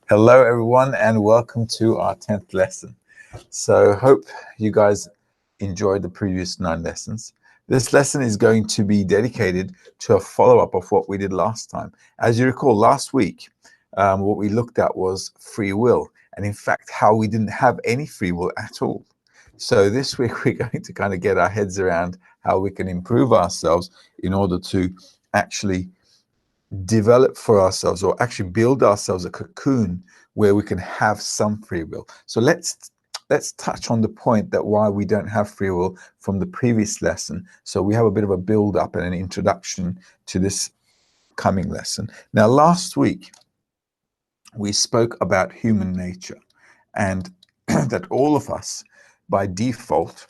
Hello everyone and welcome to our 10th lesson. So hope you guys enjoyed the previous 9 lessons. This lesson is going to be dedicated to a follow-up of what we did last time. As you recall, last week what we looked at was free will, and in fact how we didn't have any free will at all. So this week we're going to kind of get our heads around how we can improve ourselves in order to actually develop for ourselves, or actually build ourselves a cocoon where we can have some free will. So let's touch on the point that why we don't have free will from the previous lesson, so we have a bit of a build up and an introduction to this coming lesson. Now last week we spoke about human nature, and that all of us by default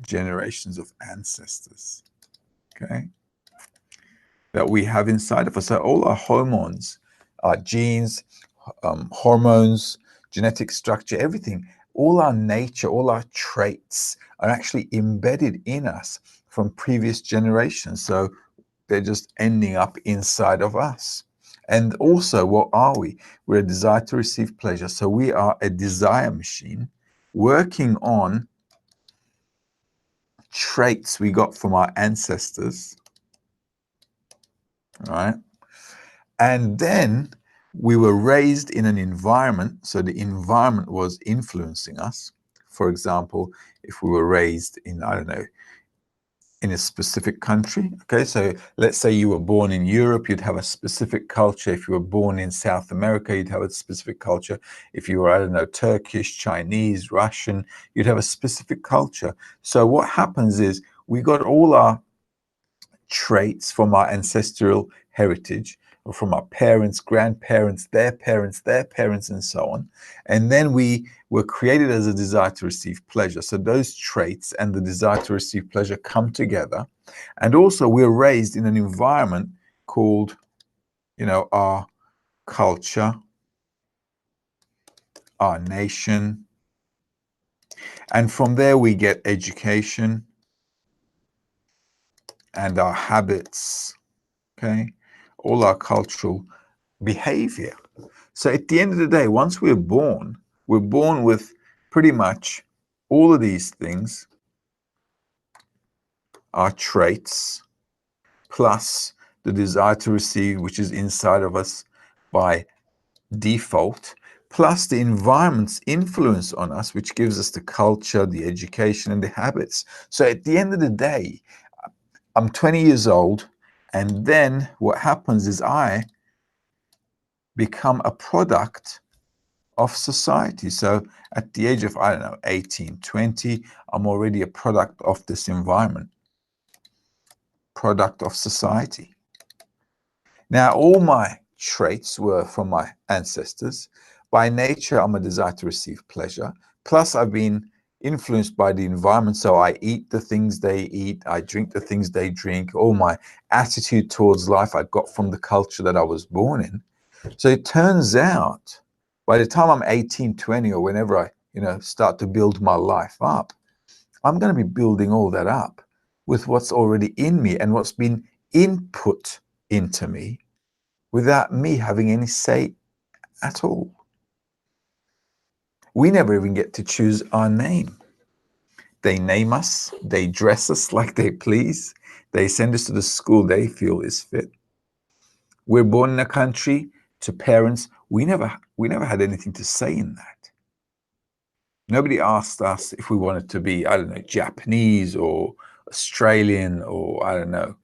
generations of ancestors, okay, that we have inside of us. So all our hormones, our genes, hormones, genetic structure, everything, all our nature, all our traits are actually embedded in us from previous generations. So they're just ending up inside of us. And also, what are we? We're a desire to receive pleasure. So we are a desire machine working on traits we got from our ancestors, right? And then we were raised in an environment, so the environment was influencing us. For example, if we were raised in, I don't know, in a specific country, okay, so let's say you were born in Europe, you'd have a specific culture. If you were born in South America, you'd have a specific culture. If you were, I don't know, Turkish, Chinese, Russian, you'd have a specific culture. So what happens is we got all our traits from our ancestral heritage, or from our parents, grandparents, their parents, and so on. And then we were created as a desire to receive pleasure. So those traits and the desire to receive pleasure come together. And also we're raised in an environment called, you know, our culture, our nation. And from there we get education and our habits, okay, all our cultural behavior. So at the end of the day, once we're born with pretty much all of these things, our traits, plus the desire to receive, which is inside of us by default, plus the environment's influence on us, which gives us the culture, the education, and the habits. So at the end of the day, I'm 20 years old, and then what happens is I become a product of society. So at the age of, I don't know, 18, 20, I'm already a product of this environment, product of society. Now, all my traits were from my ancestors. By nature, I'm a desire to receive pleasure. Plus, I've been influenced by the environment. So I eat the things they eat. I drink the things they drink. All my attitude towards life I got from the culture that I was born in. So it turns out, by the time I'm 18, 20, or whenever I, start to build my life up, I'm going to be building all that up with what's already in me and what's been input into me without me having any say at all. We never even get to choose our name. They name us, they dress us like they please, they send us to the school they feel is fit. We're born in a country to parents. We never had anything to say in that. Nobody asked us if we wanted to be, I don't know, Japanese or Australian or, I don't know,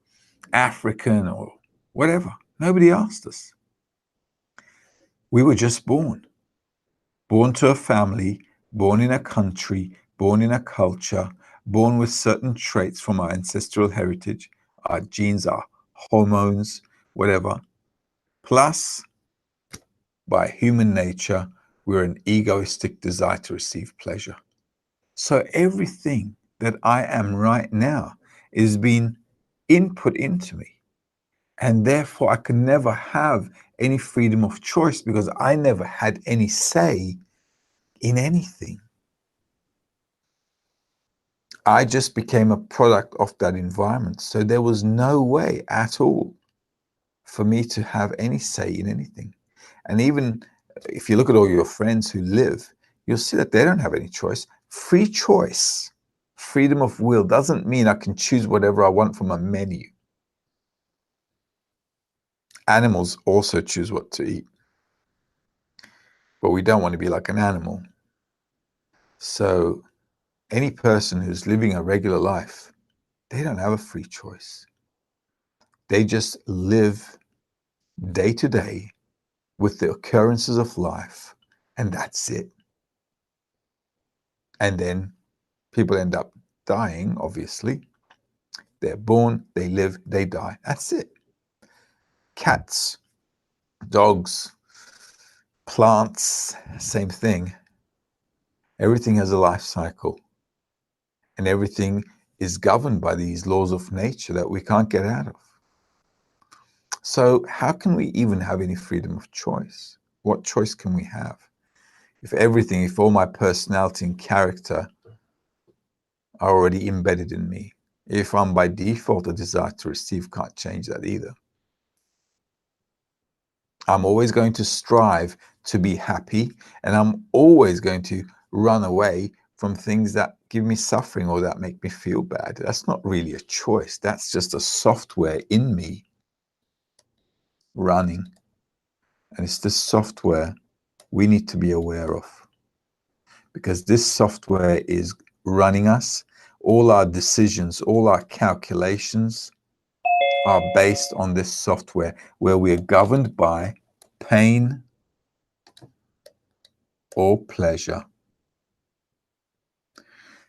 African or whatever. Nobody asked us. We were just born. Born to a family, born in a country, born in a culture, born with certain traits from our ancestral heritage, our genes, our hormones, whatever. Plus, by human nature, we're an egoistic desire to receive pleasure. So everything that I am right now is being input into me. And therefore, I can never have any freedom of choice because I never had any say in anything. I just became a product of that environment. So there was no way at all for me to have any say in anything. And even if you look at all your friends who live, you'll see that they don't have any choice. Free choice, freedom of will doesn't mean I can choose whatever I want from a menu. Animals also choose what to eat, but we don't want to be like an animal. So any person who's living a regular life, they don't have a free choice. They just live day to day with the occurrences of life, and that's it. And then people end up dying, obviously. They're born, they live, they die. That's it. Cats, dogs, plants, same thing. Everything has a life cycle. And everything is governed by these laws of nature that we can't get out of. So how can we even have any freedom of choice? What choice can we have? If all my personality and character are already embedded in me, if I'm by default a desire to receive, can't change that either. I'm always going to strive to be happy, and I'm always going to run away from things that give me suffering or that make me feel bad. That's not really a choice. That's just a software in me running. And it's this software we need to be aware of, because this software is running us. All our decisions, all our calculations are based on this software where we are governed by pain or pleasure.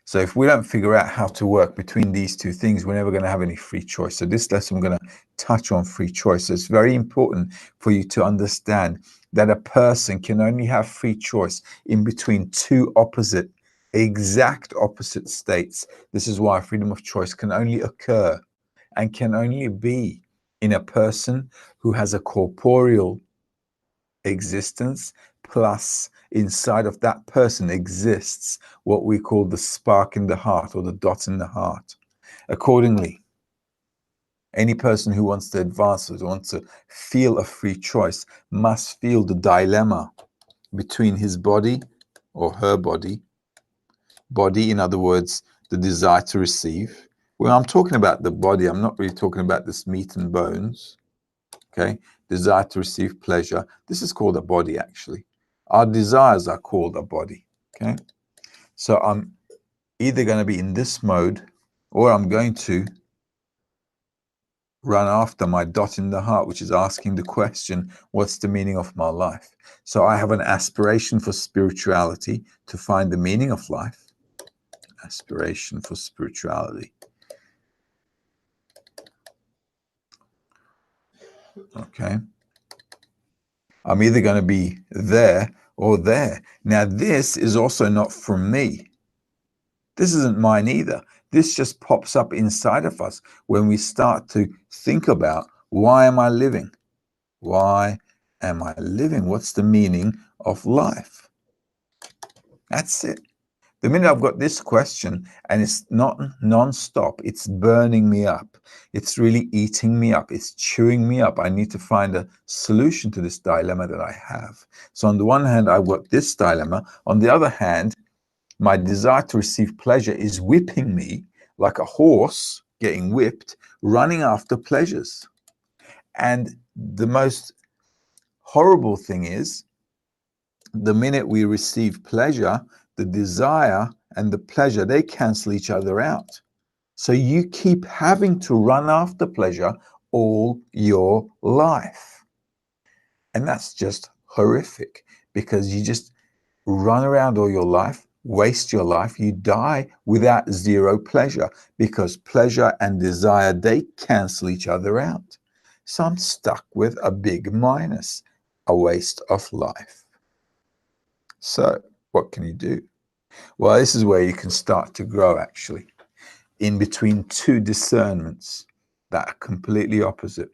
So if we don't figure out how to work between these two things, we're never going to have any free choice. So this lesson, we're going to touch on free choice. So it's very important for you to understand that a person can only have free choice in between two exact opposite states. This is why freedom of choice can only occur and can only be in a person who has a corporeal existence, plus inside of that person exists what we call the spark in the heart or the dot in the heart. Accordingly, any person who wants to advance, who wants to feel a free choice, must feel the dilemma between his body or her body, in other words, the desire to receive. When I'm talking about the body, I'm not really talking about this meat and bones. Okay, desire to receive pleasure. This is called a body, actually. Our desires are called a body. Okay, so I'm either going to be in this mode or I'm going to run after my dot in the heart, which is asking the question, what's the meaning of my life? So I have an aspiration for spirituality, to find the meaning of life. Aspiration for spirituality. Okay. I'm either going to be there or there. Now, this is also not from me. This isn't mine either. This just pops up inside of us when we start to think about, why am I living? Why am I living? What's the meaning of life? That's it. The minute I've got this question, and it's not non-stop, it's burning me up. It's really eating me up. It's chewing me up. I need to find a solution to this dilemma that I have. So on the one hand, I've got this dilemma. On the other hand, my desire to receive pleasure is whipping me like a horse getting whipped, running after pleasures. And the most horrible thing is, the minute we receive pleasure, the desire and the pleasure, they cancel each other out. So you keep having to run after pleasure all your life. And that's just horrific, because you just run around all your life, waste your life. You die without zero pleasure, because pleasure and desire, they cancel each other out. So I'm stuck with a big minus, a waste of life. So what can you do? Well, this is where you can start to grow, actually, in between two discernments that are completely opposite.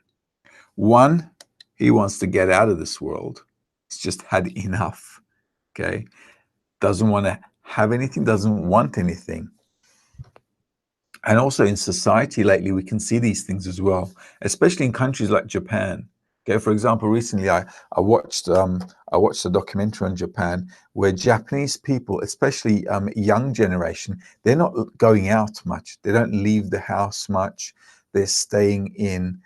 One, he wants to get out of this world. He's just had enough, okay? Doesn't want to have anything, doesn't want anything. And also in society lately, we can see these things as well, especially in countries like Japan. Okay, for example, recently I watched a documentary on Japan, where Japanese people, especially young generation, they're not going out much. They don't leave the house much. They're staying in.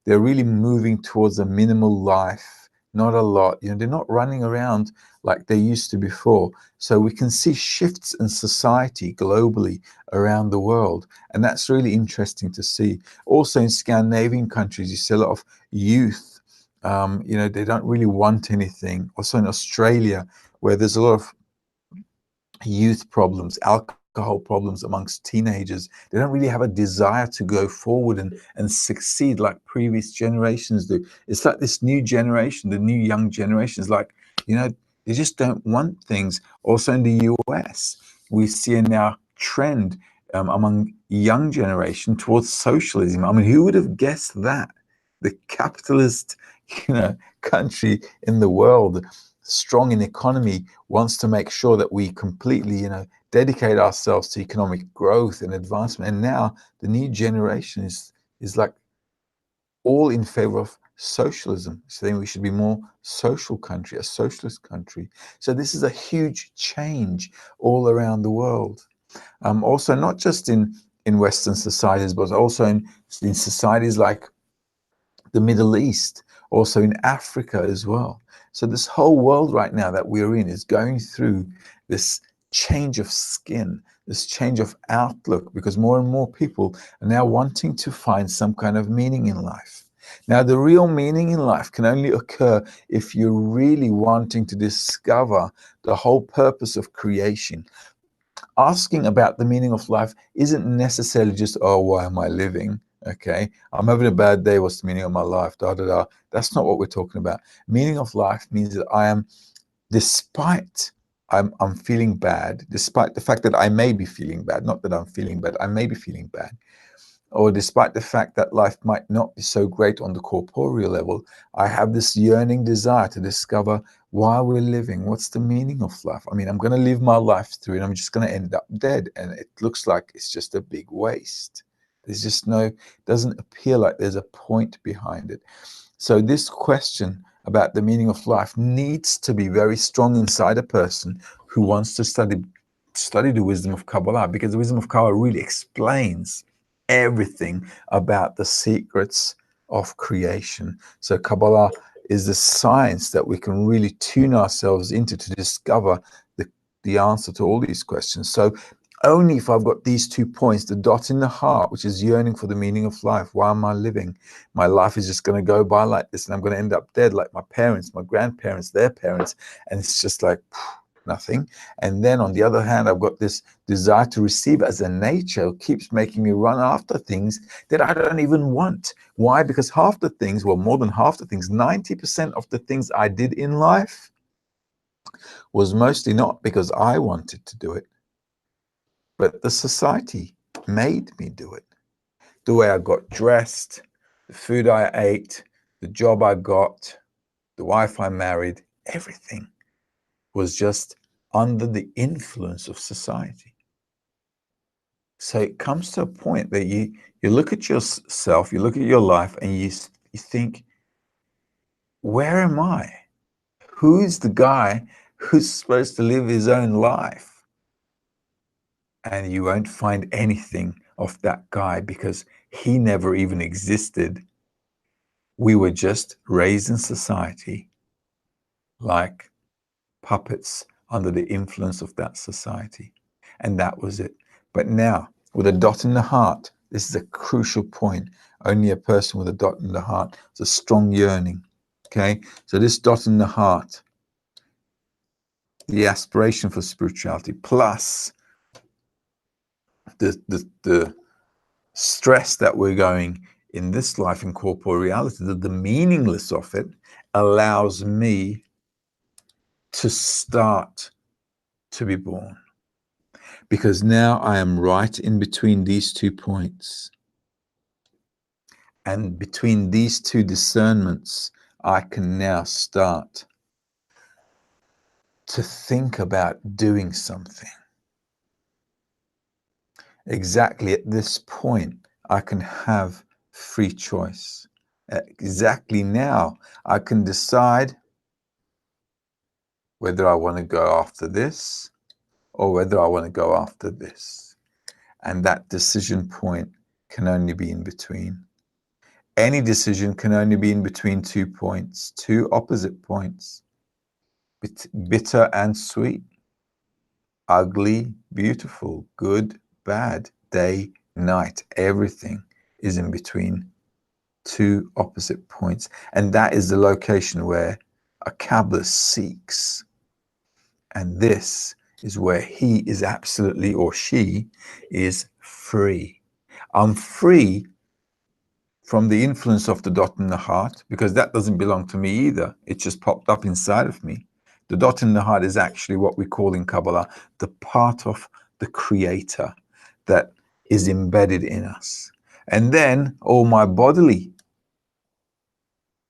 They're really moving towards a minimal life, not a lot. You know, they're not running around like they used to before. So we can see shifts in society globally around the world, and that's really interesting to see. Also in Scandinavian countries, you see a lot of youth. You know, they don't really want anything. Also in Australia, where there's a lot of youth problems, alcohol problems amongst teenagers. They don't really have a desire to go forward and succeed like previous generations do. It's like this new generation, the new young generation is like, you know, they just don't want things. Also in the US, we see a now trend among young generation towards socialism. I mean, who would have guessed that? The capitalist, you know, country in the world, strong in economy, wants to make sure that we completely, you know, dedicate ourselves to economic growth and advancement. And now the new generation is like all in favor of socialism, saying we should be more social country, a socialist country. So this is a huge change all around the world. Also, not just in Western societies, but also in societies like the Middle East, also in Africa as well. So this whole world right now that we're in is going through this change of skin, this change of outlook, because more and more people are now wanting to find some kind of meaning in life. Now, the real meaning in life can only occur if you're really wanting to discover the whole purpose of creation. Asking about the meaning of life isn't necessarily just, oh, why am I living? Okay, I'm having a bad day, what's the meaning of my life? Da, da, da. That's not what we're talking about. Meaning of life means that I am, despite I'm feeling bad, despite the fact that I may be feeling bad, not that I'm feeling bad, I may be feeling bad, or despite the fact that life might not be so great on the corporeal level, I have this yearning desire to discover why we're living. What's the meaning of life? I mean, I'm going to live my life through and I'm just going to end up dead. And it looks like it's just a big waste. There's just no, doesn't appear like there's a point behind it. So this question about the meaning of life needs to be very strong inside a person who wants to study the wisdom of Kabbalah, because the wisdom of Kabbalah really explains everything about the secrets of creation. So Kabbalah is the science that we can really tune ourselves into to discover the answer to all these questions. So Only if I've got these 2 points, the dot in the heart, which is yearning for the meaning of life. Why am I living? My life is just going to go by like this, and I'm going to end up dead like my parents, my grandparents, their parents. And it's just like nothing. And then on the other hand, I've got this desire to receive as a nature keeps making me run after things that I don't even want. Why? Because half the things, well, more than half the things, 90% of the things I did in life was mostly not because I wanted to do it, but the society made me do it. The way I got dressed, the food I ate, the job I got, the wife I married, everything was just under the influence of society. So it comes to a point that you look at yourself, you look at your life, and you think, where am I? Who is the guy who's supposed to live his own life? And you won't find anything of that guy because he never even existed. We were just raised in society like puppets under the influence of that society. And that was it. But now, with a dot in the heart, this is a crucial point. Only a person with a dot in the heart has a strong yearning. Okay? So this dot in the heart, the aspiration for spirituality, plus the stress that we're going in this life in corporeal reality, the meaningless of it allows me to start to be born. Because now I am right in between these 2 points. And between these 2 discernments, I can now start to think about doing something. Exactly at this point, I can have free choice. Exactly now, I can decide whether I want to go after this or whether I want to go after this. And that decision point can only be in between. Any decision can only be in between 2 points, 2 opposite points, bitter and sweet, ugly, beautiful, good, bad, day, night. Everything is in between 2 opposite points. And that is the location where a Kabbalist seeks. And this is where he is absolutely, or she is free. I'm free from the influence of the dot in the heart, because that doesn't belong to me either. It just popped up inside of me. The dot in the heart is actually what we call in Kabbalah the part of the Creator that is embedded in us. And then all my bodily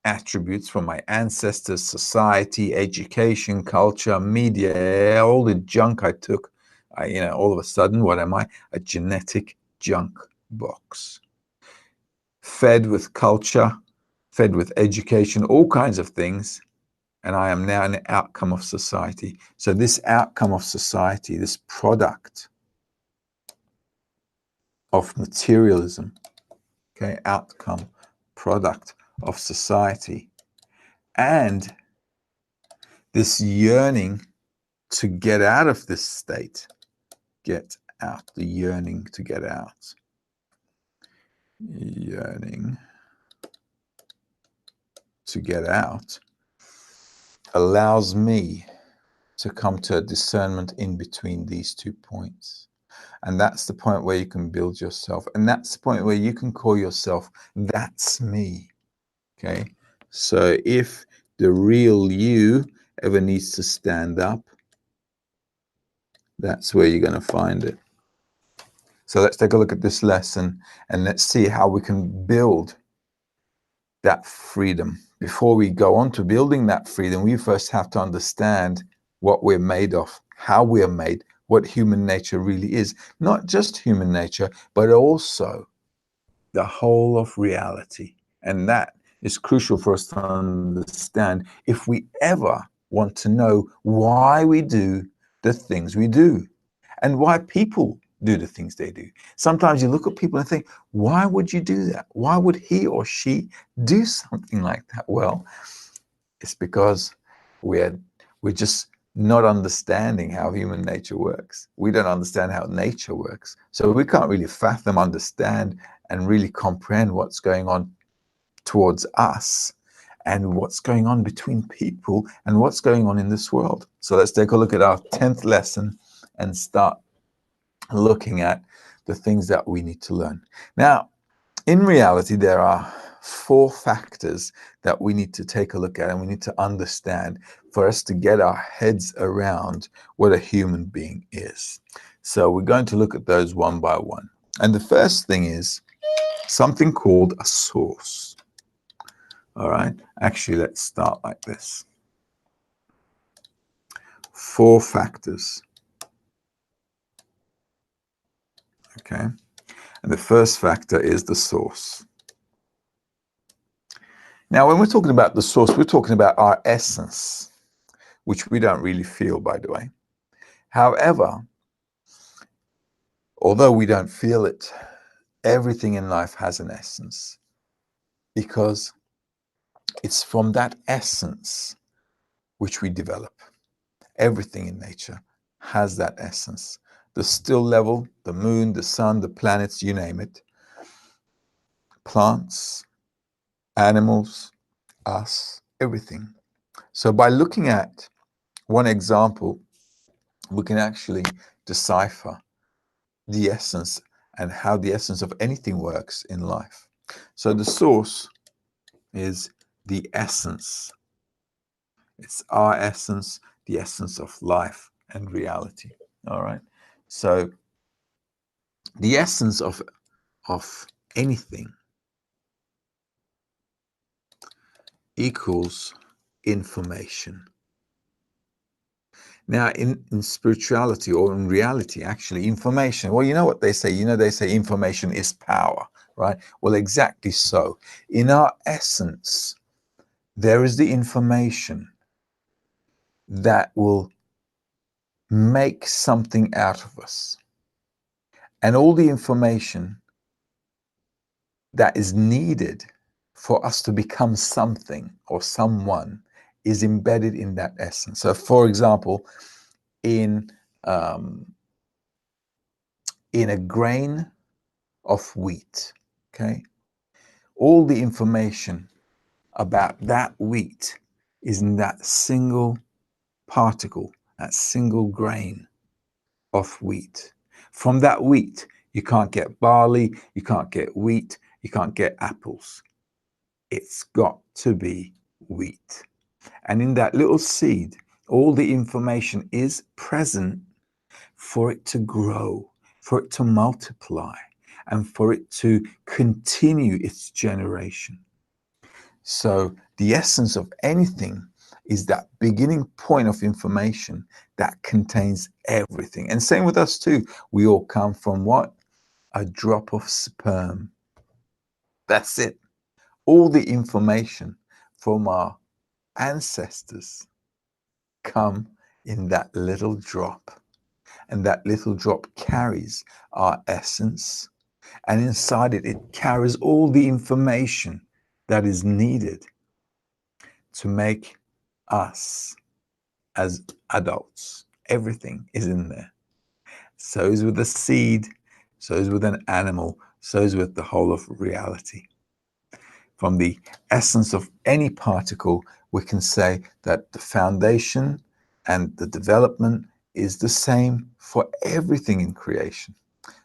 attributes from my ancestors, society, education, culture, media, all the junk I took, all of a sudden, what am I? A genetic junk box. Fed with culture, fed with education, all kinds of things, and I am now an outcome of society. So this outcome of society, this product of materialism, okay, outcome, product of society, and this yearning to get out of this state, get out, the yearning to get out, yearning to get out, allows me to come to a discernment in between these 2 points. And that's the point where you can build yourself. And that's the point where you can call yourself, that's me. Okay. So if the real you ever needs to stand up, that's where you're going to find it. So let's take a look at this lesson and let's see how we can build that freedom. Before we go on to building that freedom, we first have to understand what we're made of, how we are made, what human nature really is. Not just human nature, but also the whole of reality. And that is crucial for us to understand if we ever want to know why we do the things we do and why people do the things they do. Sometimes you look at people and think, why would you do that? Why would he or she do something like that? Well, it's because we're just not understanding how human nature works. We don't understand how nature works. So we can't really fathom, understand, and really comprehend what's going on towards us and what's going on between people and what's going on in this world. So let's take a look at our 10th lesson and start looking at the things that we need to learn. Now, in reality, there are 4 factors that we need to take a look at and we need to understand for us to get our heads around what a human being is. So we're going to look at those one by one. And the first thing is something called a source. All right, actually, let's start like this. 4 factors. Okay, and the first factor is the source. Now, when we're talking about the source, we're talking about our essence, which we don't really feel, by the way. However, although we don't feel it, everything in life has an essence, because it's from that essence which we develop. Everything in nature has that essence. The still level, the moon, the sun, the planets, you name it. Plants, animals, us, everything. So by looking at one example, we can actually decipher the essence and how the essence of anything works in life. So the source is the essence. It's our essence, the essence of life and reality. All right. So the essence of anything equals information. Now, in spirituality or in reality, actually, information, well, you know what they say? You know, they say information is power, right? Well, exactly so. In our essence, there is the information that will make something out of us. And all the information that is needed for us to become something or someone is embedded in that essence. So, for example, in a grain of wheat, okay, all the information about that wheat is in that single particle, that single grain of wheat. From that wheat, you can't get barley, you can't get wheat, you can't get apples. It's got to be wheat. And in that little seed, all the information is present for it to grow, for it to multiply, and for it to continue its generation. So the essence of anything is that beginning point of information that contains everything. And same with us too. We all come from what? A drop of sperm. That's it. All the information from our ancestors come in that little drop. And that little drop carries our essence. And inside it, it carries all the information that is needed to make us as adults. Everything is in there. So is with the seed, so is with an animal, so is with the whole of reality. From the essence of any particle, we can say that the foundation and the development is the same for everything in creation.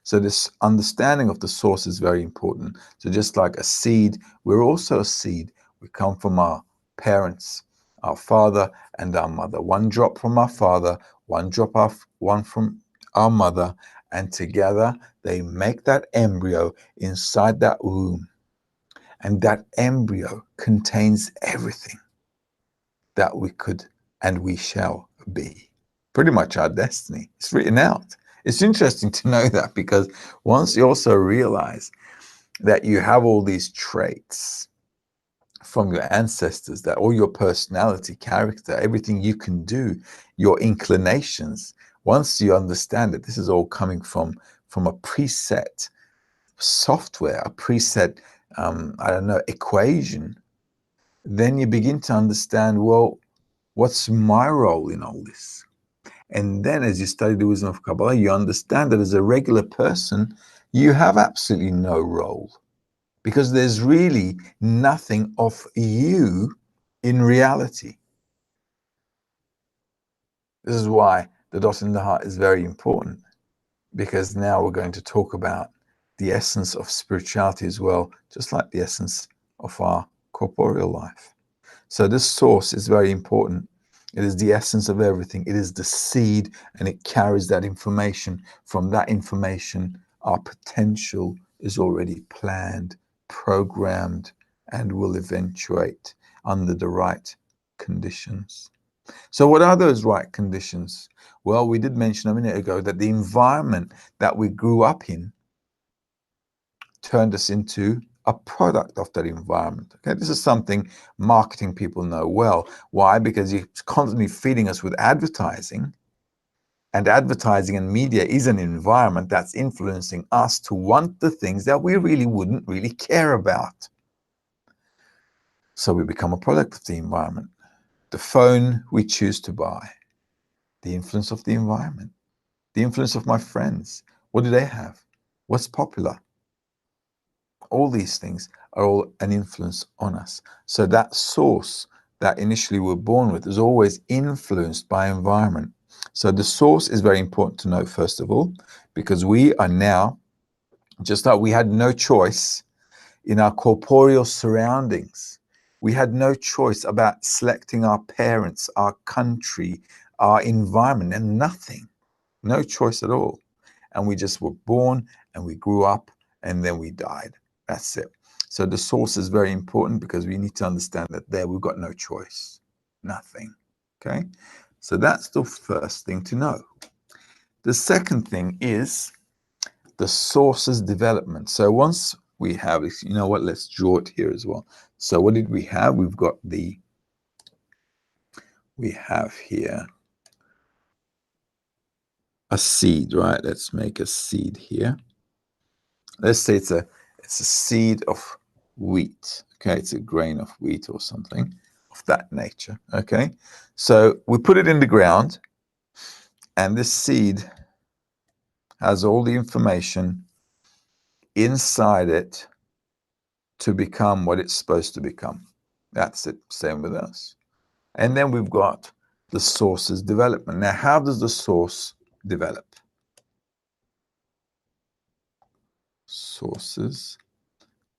So this understanding of the source is very important. So just like a seed, we're also a seed. We come from our parents, our father and our mother. One drop from our father, one from our mother, and together they make that embryo inside that womb. And that embryo contains everything that we could and we shall be. Pretty much our destiny. It's written out. It's interesting to know that, because once you also realize that you have all these traits from your ancestors, that all your personality, character, everything you can do, your inclinations, once you understand that this is all coming from a preset software, a preset, equation, then you begin to understand, well, What's my role in all this? And then as you study the wisdom of Kabbalah, you understand that as a regular person, you have absolutely no role, because there's really nothing of you in reality. This is why the dot in the heart is very important, because now we're going to talk about the essence of spirituality as well, just like the essence of our corporeal life. So this source is very important. It is the essence of everything. It is the seed, and it carries that information. From that information, our potential is already planned, programmed, and will eventuate under the right conditions. So what are those right conditions? Well, we did mention a minute ago that the environment that we grew up in turned us into a product of that environment. Okay, this is something marketing people know well. Why? Because you're constantly feeding us with advertising, and advertising and media is an environment that's influencing us to want the things that we really wouldn't really care about. So we become a product of the environment. The phone we choose to buy, the influence of the environment, the influence of my friends. What do they have? What's popular? All these things are all an influence on us. So that source that initially we're born with is always influenced by environment. So the source is very important to know, first of all, because we are now, just like we had no choice in our corporeal surroundings. We had no choice about selecting our parents, our country, our environment, and nothing. No choice at all. And we just were born, and we grew up, and then we died. That's it. So the source is very important, because we need to understand that there we've got no choice. Nothing. Okay? So that's the first thing to know. The second thing is the source's development. So once we have, you know what, let's draw it here as well. So what did we have? We have here a seed, right? Let's make a seed here. Let's say it's a seed of wheat. Okay, it's a grain of wheat or something of that nature. Okay, so we put it in the ground, and this seed has all the information inside it to become what it's supposed to become. That's it. Same with us. And then we've got the source's development. Now, how does the source develop? Source's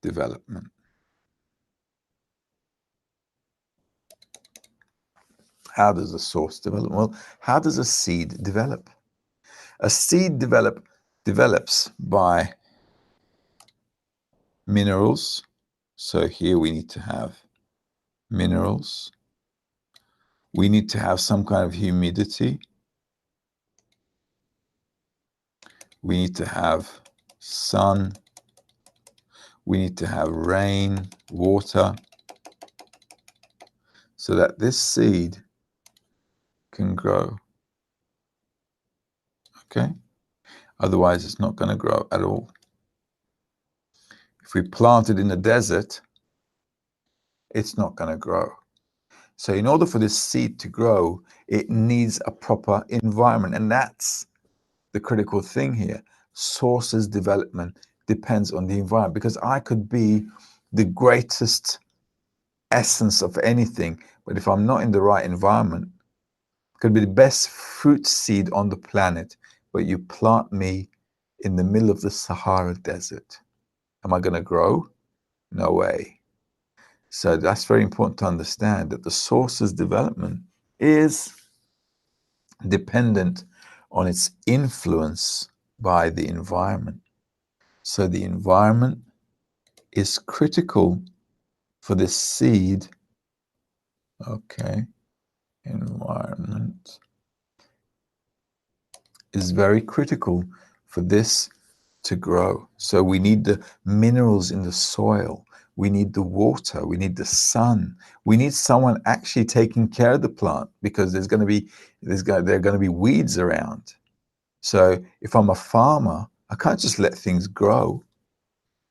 development. How does a source develop? Well, how does a seed develop? A seed develops by minerals. So here we need to have minerals. We need to have some kind of humidity. We need to have sun. We need to have rain, water, so that this seed can grow. Okay? Otherwise, it's not going to grow at all. If we plant it in the desert, it's not going to grow. So in order for this seed to grow, it needs a proper environment. And that's the critical thing here. Sources development depends on the environment, because I could be the greatest essence of anything, but if I'm not in the right environment, it could be the best fruit seed on the planet, but you plant me in the middle of the Sahara Desert. Am I going to grow? No way. So that's very important to understand, that the source's development is dependent on its influence by the environment. So the environment is critical for this seed. Okay, environment is very critical for this to grow. So we need the minerals in the soil. We need the water. We need the sun. We need someone actually taking care of the plant, because there are going to be weeds around. So if I'm a farmer, I can't just let things grow.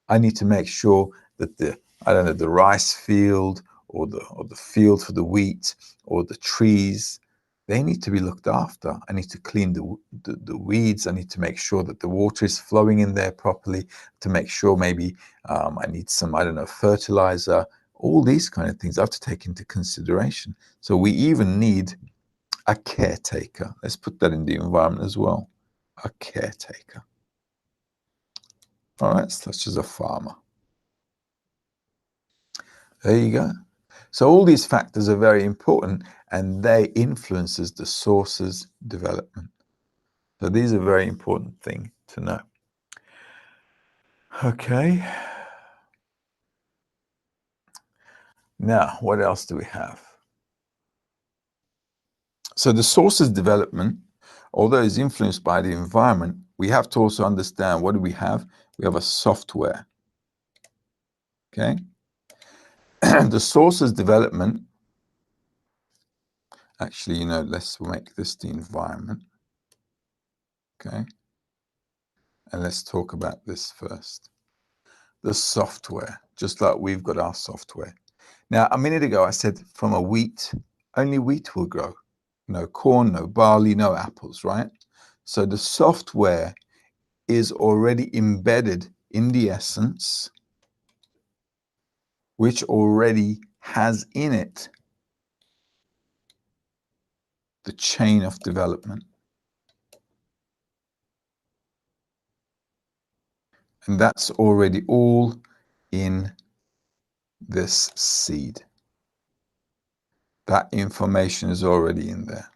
I need to make sure that the rice field or the field for the wheat, or the trees, they need to be looked after. I need to clean the weeds. I need to make sure that the water is flowing in there properly, to make sure maybe I need some, I don't know, fertilizer. All these kind of things I have to take into consideration. So we even need a caretaker. Let's put that in the environment as well. A caretaker. All right, such as a farmer. There you go. So all these factors are very important, and they influences the source's development. So these are very important things to know. Okay. Now, what else do we have? So the source's development, although it's influenced by the environment, we have to also understand, what do we have? We have a software. Okay. The source's development, actually, let's make this the environment. Okay. And let's talk about this first. The software, just like we've got our software. Now, a minute ago, I said from a wheat, only wheat will grow. No corn, no barley, no apples, right? So the software is already embedded in the essence, which already has in it the chain of development. And that's already all in this seed. That information is already in there.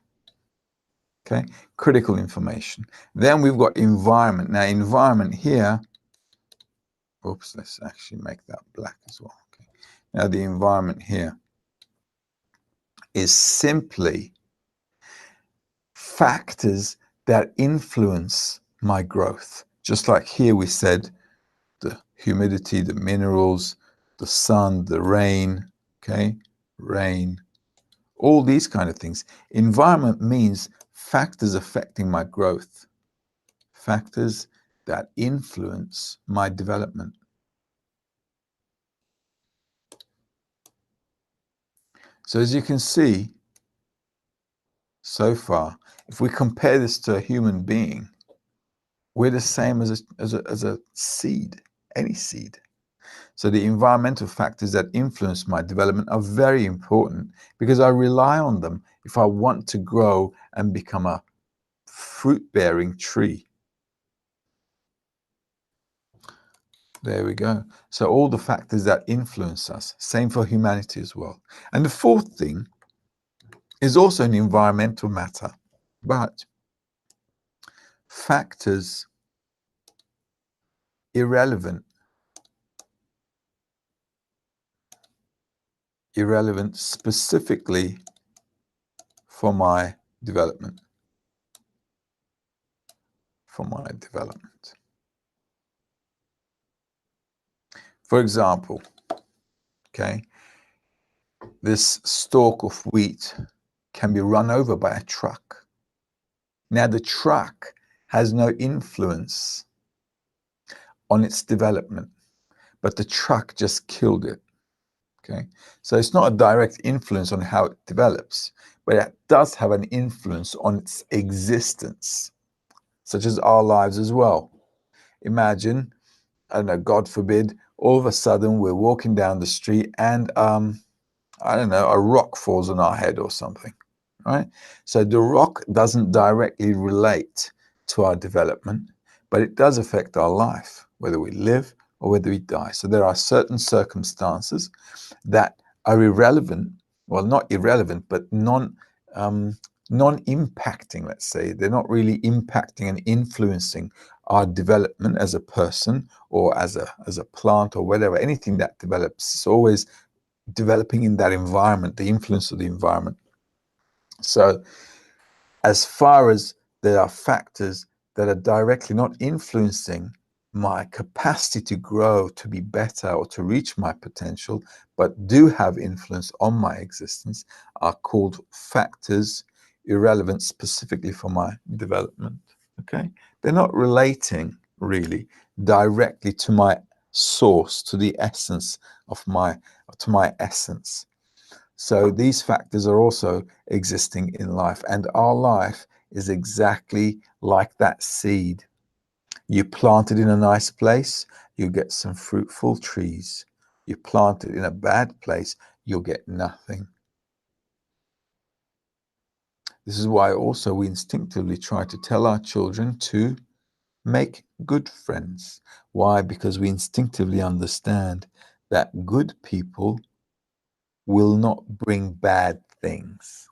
Okay, critical information. Then we've got environment. Now, environment here, oops, let's actually make that black as well. Okay. Now, the environment here is simply factors that influence my growth. Just like here we said, the humidity, the minerals, the sun, the rain, okay, rain, all these kind of things. Environment means factors affecting my growth, factors that influence my development. So as you can see, so far, if we compare this to a human being, we're the same as a seed, any seed. So the environmental factors that influence my development are very important, because I rely on them if I want to grow and become a fruit-bearing tree. There we go. So all the factors that influence us, same for humanity as well. And the fourth thing is also an environmental matter, but factors irrelevant specifically for my development. For example, okay, this stalk of wheat can be run over by a truck. Now, the truck has no influence on its development, but the truck just killed it. Okay, so it's not a direct influence on how it develops, but it does have an influence on its existence, such as our lives as well. Imagine, I don't know, God forbid, all of a sudden we're walking down the street and I don't know, a rock falls on our head or something, right? So the rock doesn't directly relate to our development, but it does affect our life, whether we live or whether we die. So there are certain circumstances that are irrelevant, well, not irrelevant, but non-impacting, let's say. They're not really impacting and influencing our development as a person or as a plant or whatever. Anything that develops is always developing in that environment, the influence of the environment. So as far as there are factors that are directly not influencing my capacity to grow, to be better, or to reach my potential, but do have influence on my existence, are called factors irrelevant specifically for my development. Okay, they're not relating really directly to my source, to the essence of my essence. So these factors are also existing in life, and our life is exactly like that seed. You plant it in a nice place, you get some fruitful trees. You plant it in a bad place, you'll get nothing. This is why also we instinctively try to tell our children to make good friends. Why? Because we instinctively understand that good people will not bring bad things.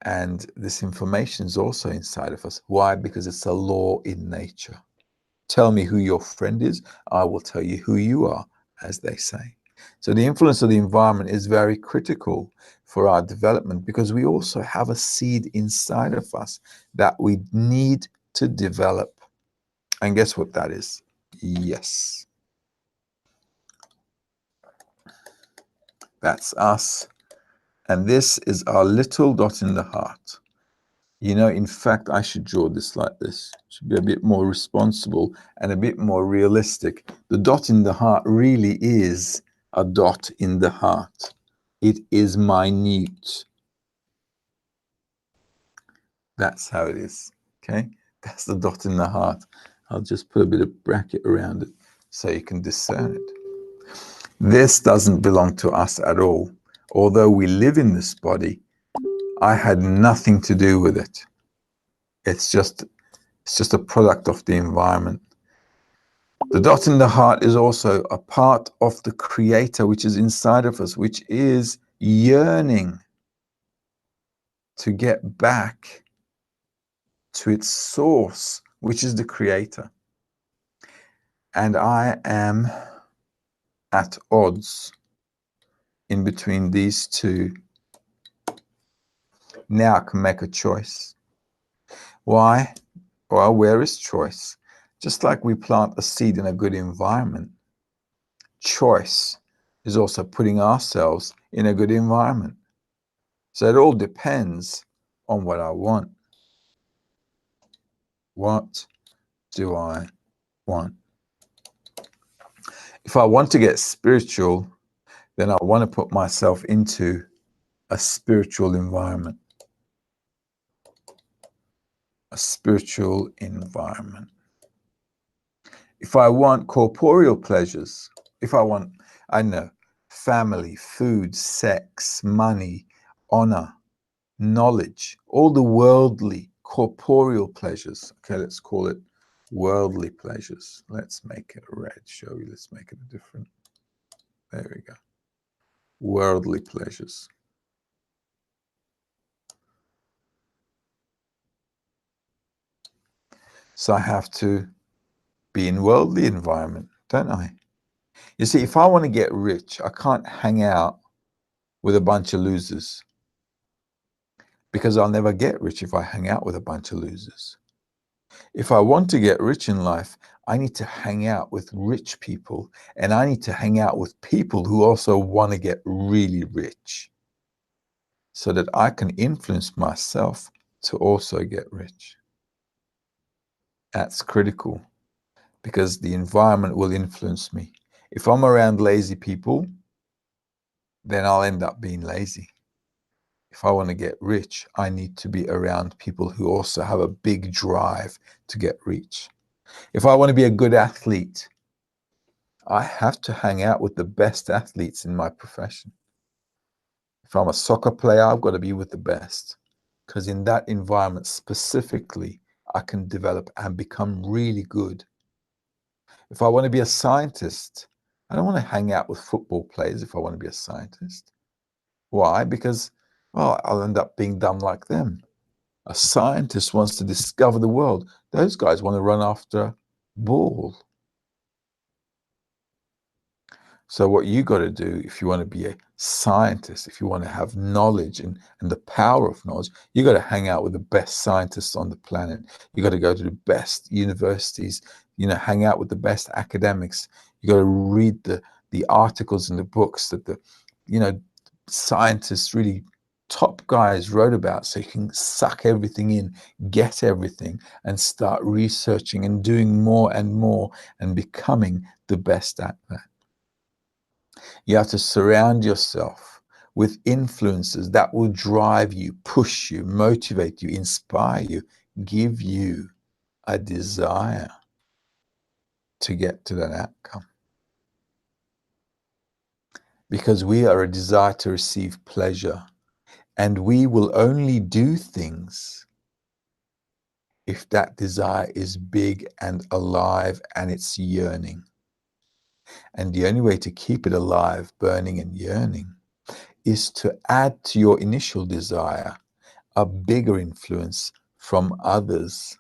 And this information is also inside of us. Why? Because it's a law in nature. Tell me who your friend is, I will tell you who you are, as they say. So the influence of the environment is very critical for our development, because we also have a seed inside of us that we need to develop. And guess what that is? Yes. That's us. And this is our little dot in the heart. You know, in fact, I should draw this like this. It should be a bit more responsible and a bit more realistic. The dot in the heart really is a dot in the heart. It is minute. That's how it is. Okay? That's the dot in the heart. I'll just put a bit of bracket around it so you can discern it. This doesn't belong to us at all. Although we live in this body, I had nothing to do with it. It's just a product of the environment. The dot in the heart is also a part of the Creator, which is inside of us, which is yearning to get back to its source, which is the Creator. And I am at odds in between these two. Now I can make a choice. Why? Well, where is choice? Just like we plant a seed in a good environment, choice is also putting ourselves in a good environment. So it all depends on what I want. What do I want? If I want to get spiritual, then I want to put myself into a spiritual environment. A spiritual environment. If I want corporeal pleasures, if I want, I know, family, food, sex, money, honor, knowledge, all the worldly, corporeal pleasures. Okay, let's call it worldly pleasures. Let's make it red, shall we? Let's make it a different. There we go. Worldly pleasures. So I have to be in worldly environment, don't I? You see, if I want to get rich, I can't hang out with a bunch of losers, because I'll never get rich if I hang out with a bunch of losers. If I want to get rich in life, I need to hang out with rich people, and I need to hang out with people who also want to get really rich, so that I can influence myself to also get rich. That's critical, because the environment will influence me. If I'm around lazy people, then I'll end up being lazy. If I want to get rich, I need to be around people who also have a big drive to get rich. If I want to be a good athlete, I have to hang out with the best athletes in my profession. If I'm a soccer player, I've got to be with the best, because in that environment specifically, I can develop and become really good. If I want to be a scientist, I don't want to hang out with football players if I want to be a scientist. Why? Because, well, I'll end up being dumb like them. A scientist wants to discover the world. Those guys want to run after a ball. So what you got to do, if you want to be a scientist, if you want to have knowledge and the power of knowledge, you got to hang out with the best scientists on the planet. You got to go to the best universities, hang out with the best academics. You got to read the articles and the books that the scientists, really top guys, wrote about, so you can suck everything in, get everything, and start researching and doing more and more and becoming the best at that. You have to surround yourself with influences that will drive you, push you, motivate you, inspire you, give you a desire to get to that outcome. Because we are a desire to receive pleasure, and we will only do things if that desire is big and alive and it's yearning. And the only way to keep it alive, burning and yearning, is to add to your initial desire a bigger influence from others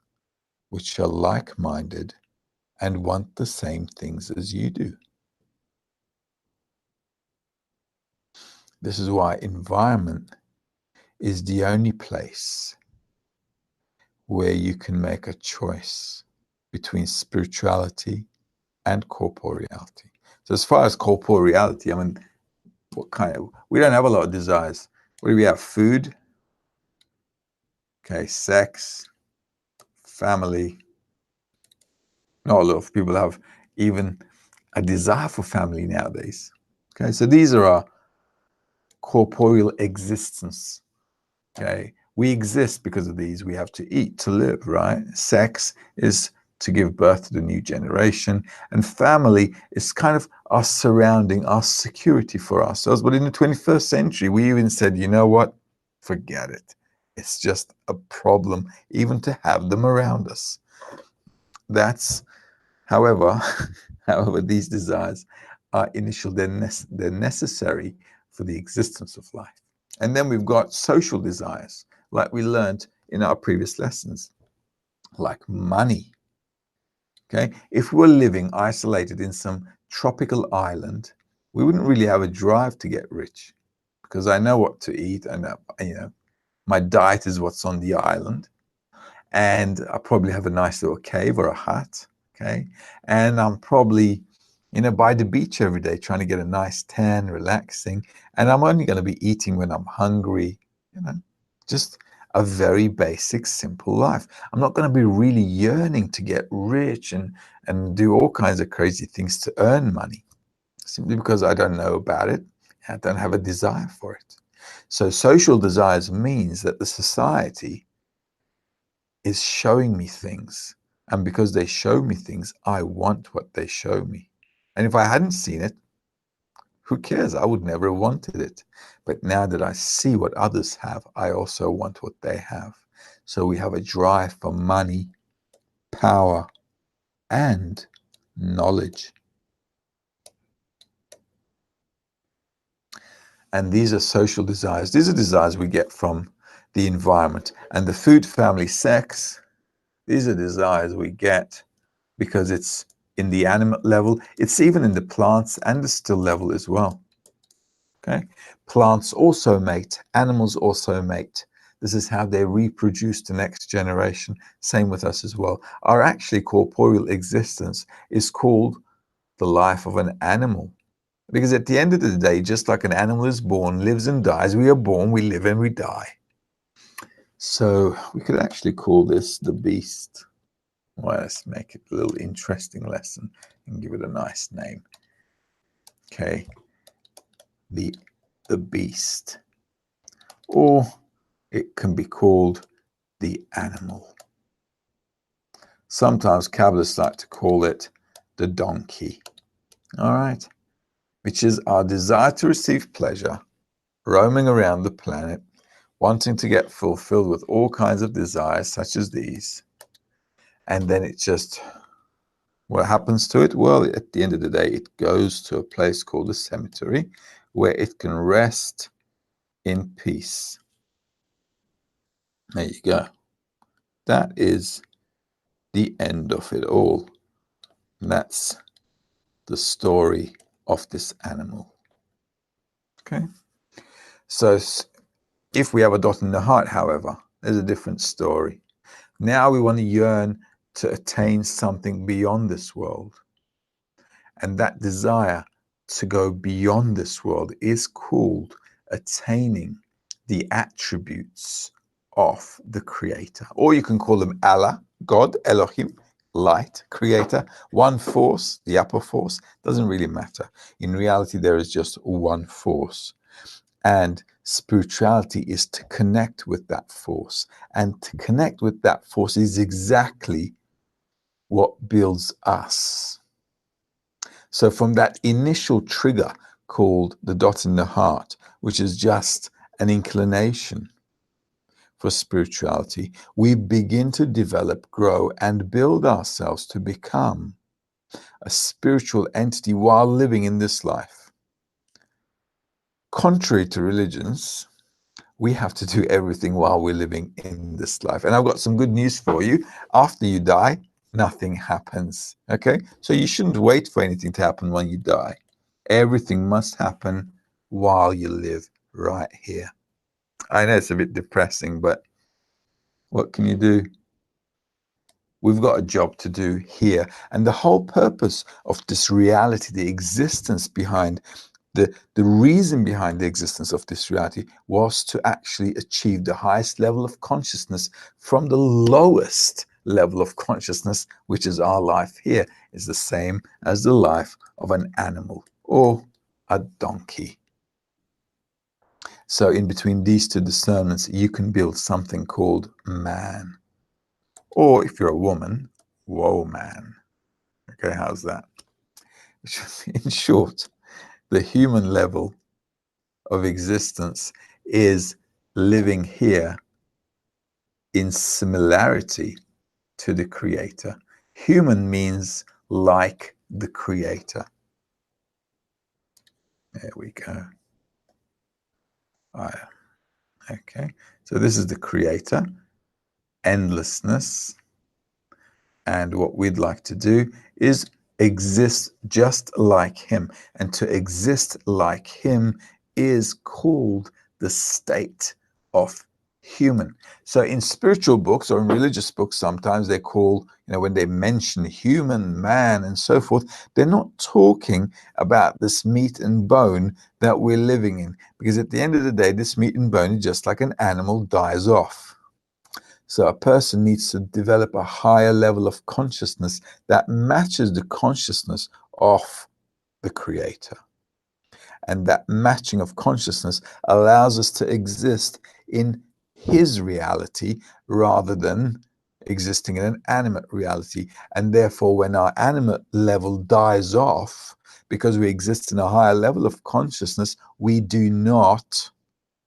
which are like-minded and want the same things as you do. This is why environment is the only place where you can make a choice between spirituality and corporeality. So as far as corporeality, I mean, we don't have a lot of desires. What do we have? Food, okay, sex, family. Not a lot of people have even a desire for family nowadays. Okay, so these are our corporeal existence. Okay, we exist because of these. We have to eat to live, right? Sex is to give birth to the new generation, and family is kind of our surrounding, our security for ourselves. But in the 21st century, we even said, you know what? Forget it. It's just a problem even to have them around us. That's, however, these desires are initial. They're necessary for the existence of life. And then we've got social desires, like we learned in our previous lessons, like money. Okay, if we were living isolated in some tropical island, we wouldn't really have a drive to get rich, because I know what to eat, and my diet is what's on the island, and I probably have a nice little cave or a hut. Okay, and I'm probably by the beach every day, trying to get a nice tan, relaxing, and I'm only going to be eating when I'm hungry. Just a very basic, simple life. I'm not going to be really yearning to get rich and do all kinds of crazy things to earn money, simply because I don't know about it. I don't have a desire for it. So social desires means that the society is showing me things, and because they show me things, I want what they show me. And if I hadn't seen it, who cares? I would never have wanted it. But now that I see what others have, I also want what they have. So we have a drive for money, power, and knowledge. And these are social desires. These are desires we get from the environment. And the food, family, sex, these are desires we get because it's in the animate level. It's even in the plants and the still level as well. Okay, plants also mate, animals also mate. This is how they reproduce the next generation. Same with us as well. Our actually corporeal existence is called the life of an animal. Because at the end of the day, just like an animal is born, lives and dies, we are born, we live and we die. So we could actually call this the beast. Well, let's make it a little interesting lesson and give it a nice name. Okay, the beast. Or it can be called the animal. Sometimes Kabbalists like to call it the donkey. All right, which is our desire to receive pleasure, roaming around the planet, wanting to get fulfilled with all kinds of desires such as these. And then it just, what happens to it? Well, at the end of the day, it goes to a place called the cemetery where it can rest in peace. There you go. That is the end of it all. And that's the story of this animal. Okay. So if we have a dot in the heart, however, there's a different story. Now we want to yearn to attain something beyond this world. And that desire to go beyond this world is called attaining the attributes of the Creator. Or you can call them Allah, God, Elohim, light, creator, one force, the upper force, doesn't really matter. In reality, there is just one force. And spirituality is to connect with that force. And to connect with that force is exactly what builds us. So from that initial trigger called the dot in the heart, which is just an inclination for spirituality, we begin to develop, grow, and build ourselves to become a spiritual entity while living in this life. Contrary to religions, we have to do everything while we're living in this life. And I've got some good news for you. After you die, nothing happens. Okay? So you shouldn't wait for anything to happen when you die. Everything must happen while you live right here. I know it's a bit depressing, but what can you do? We've got a job to do here. And the whole purpose of this reality, the existence behind the reason behind the existence of this reality was to actually achieve the highest level of consciousness from the lowest level of consciousness, which is our life here, is the same as the life of an animal or a donkey. So in between these two discernments, you can build something called man. Or if you're a woman, whoa, man. Okay, how's that? In short, the human level of existence is living here in similarity to the creator. Human means like the creator. There we go. Okay, so this is the creator, endlessness. And what we'd like to do is exist just like him. And to exist like him is called the state of human. So in spiritual books or in religious books, sometimes they call, when they mention human, man, and so forth, they're not talking about this meat and bone that we're living in. Because at the end of the day, this meat and bone, just like an animal, dies off. So a person needs to develop a higher level of consciousness that matches the consciousness of the creator. And that matching of consciousness allows us to exist in his reality rather than existing in an animate reality. And therefore, when our animate level dies off, because we exist in a higher level of consciousness, we do not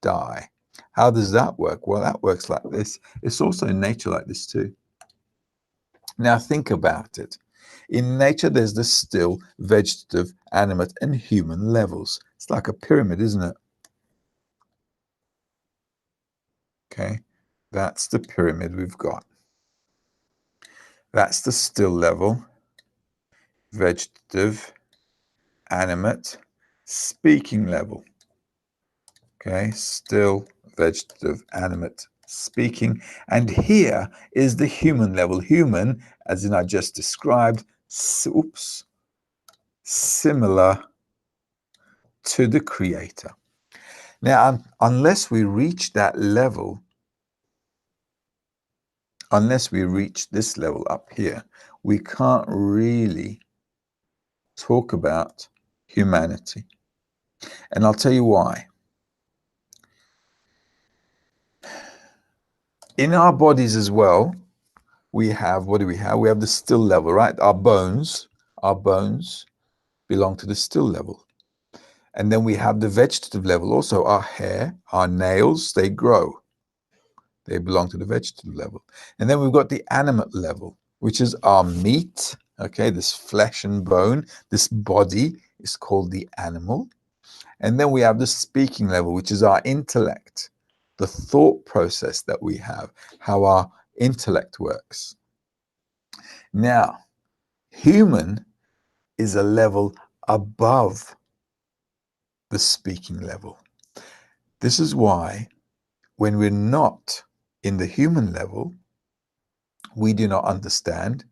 die. How does that work? Well, that works like this. It's also in nature like this too. Now think about it. In nature, there's the still, vegetative, animate, and human levels. It's like a pyramid, isn't it? Okay, that's the pyramid we've got. That's the still level, vegetative, animate, speaking level. Okay, still, vegetative, animate, speaking. And here is the human level. Human, as in I just described, similar to the creator. Now, unless we reach that level, unless we reach this level up here, we can't really talk about humanity. And I'll tell you why. In our bodies as well, we have, what do we have? We have the still level, right? Our bones belong to the still level. And then we have the vegetative level also. Our hair, our nails, they grow. They belong to the vegetative level. And then we've got the animate level, which is our meat, okay, this flesh and bone, this body is called the animal. And then we have the speaking level, which is our intellect, the thought process that we have, how our intellect works. Now, human is a level above the speaking level. This is why when we're not in the human level, we do not understand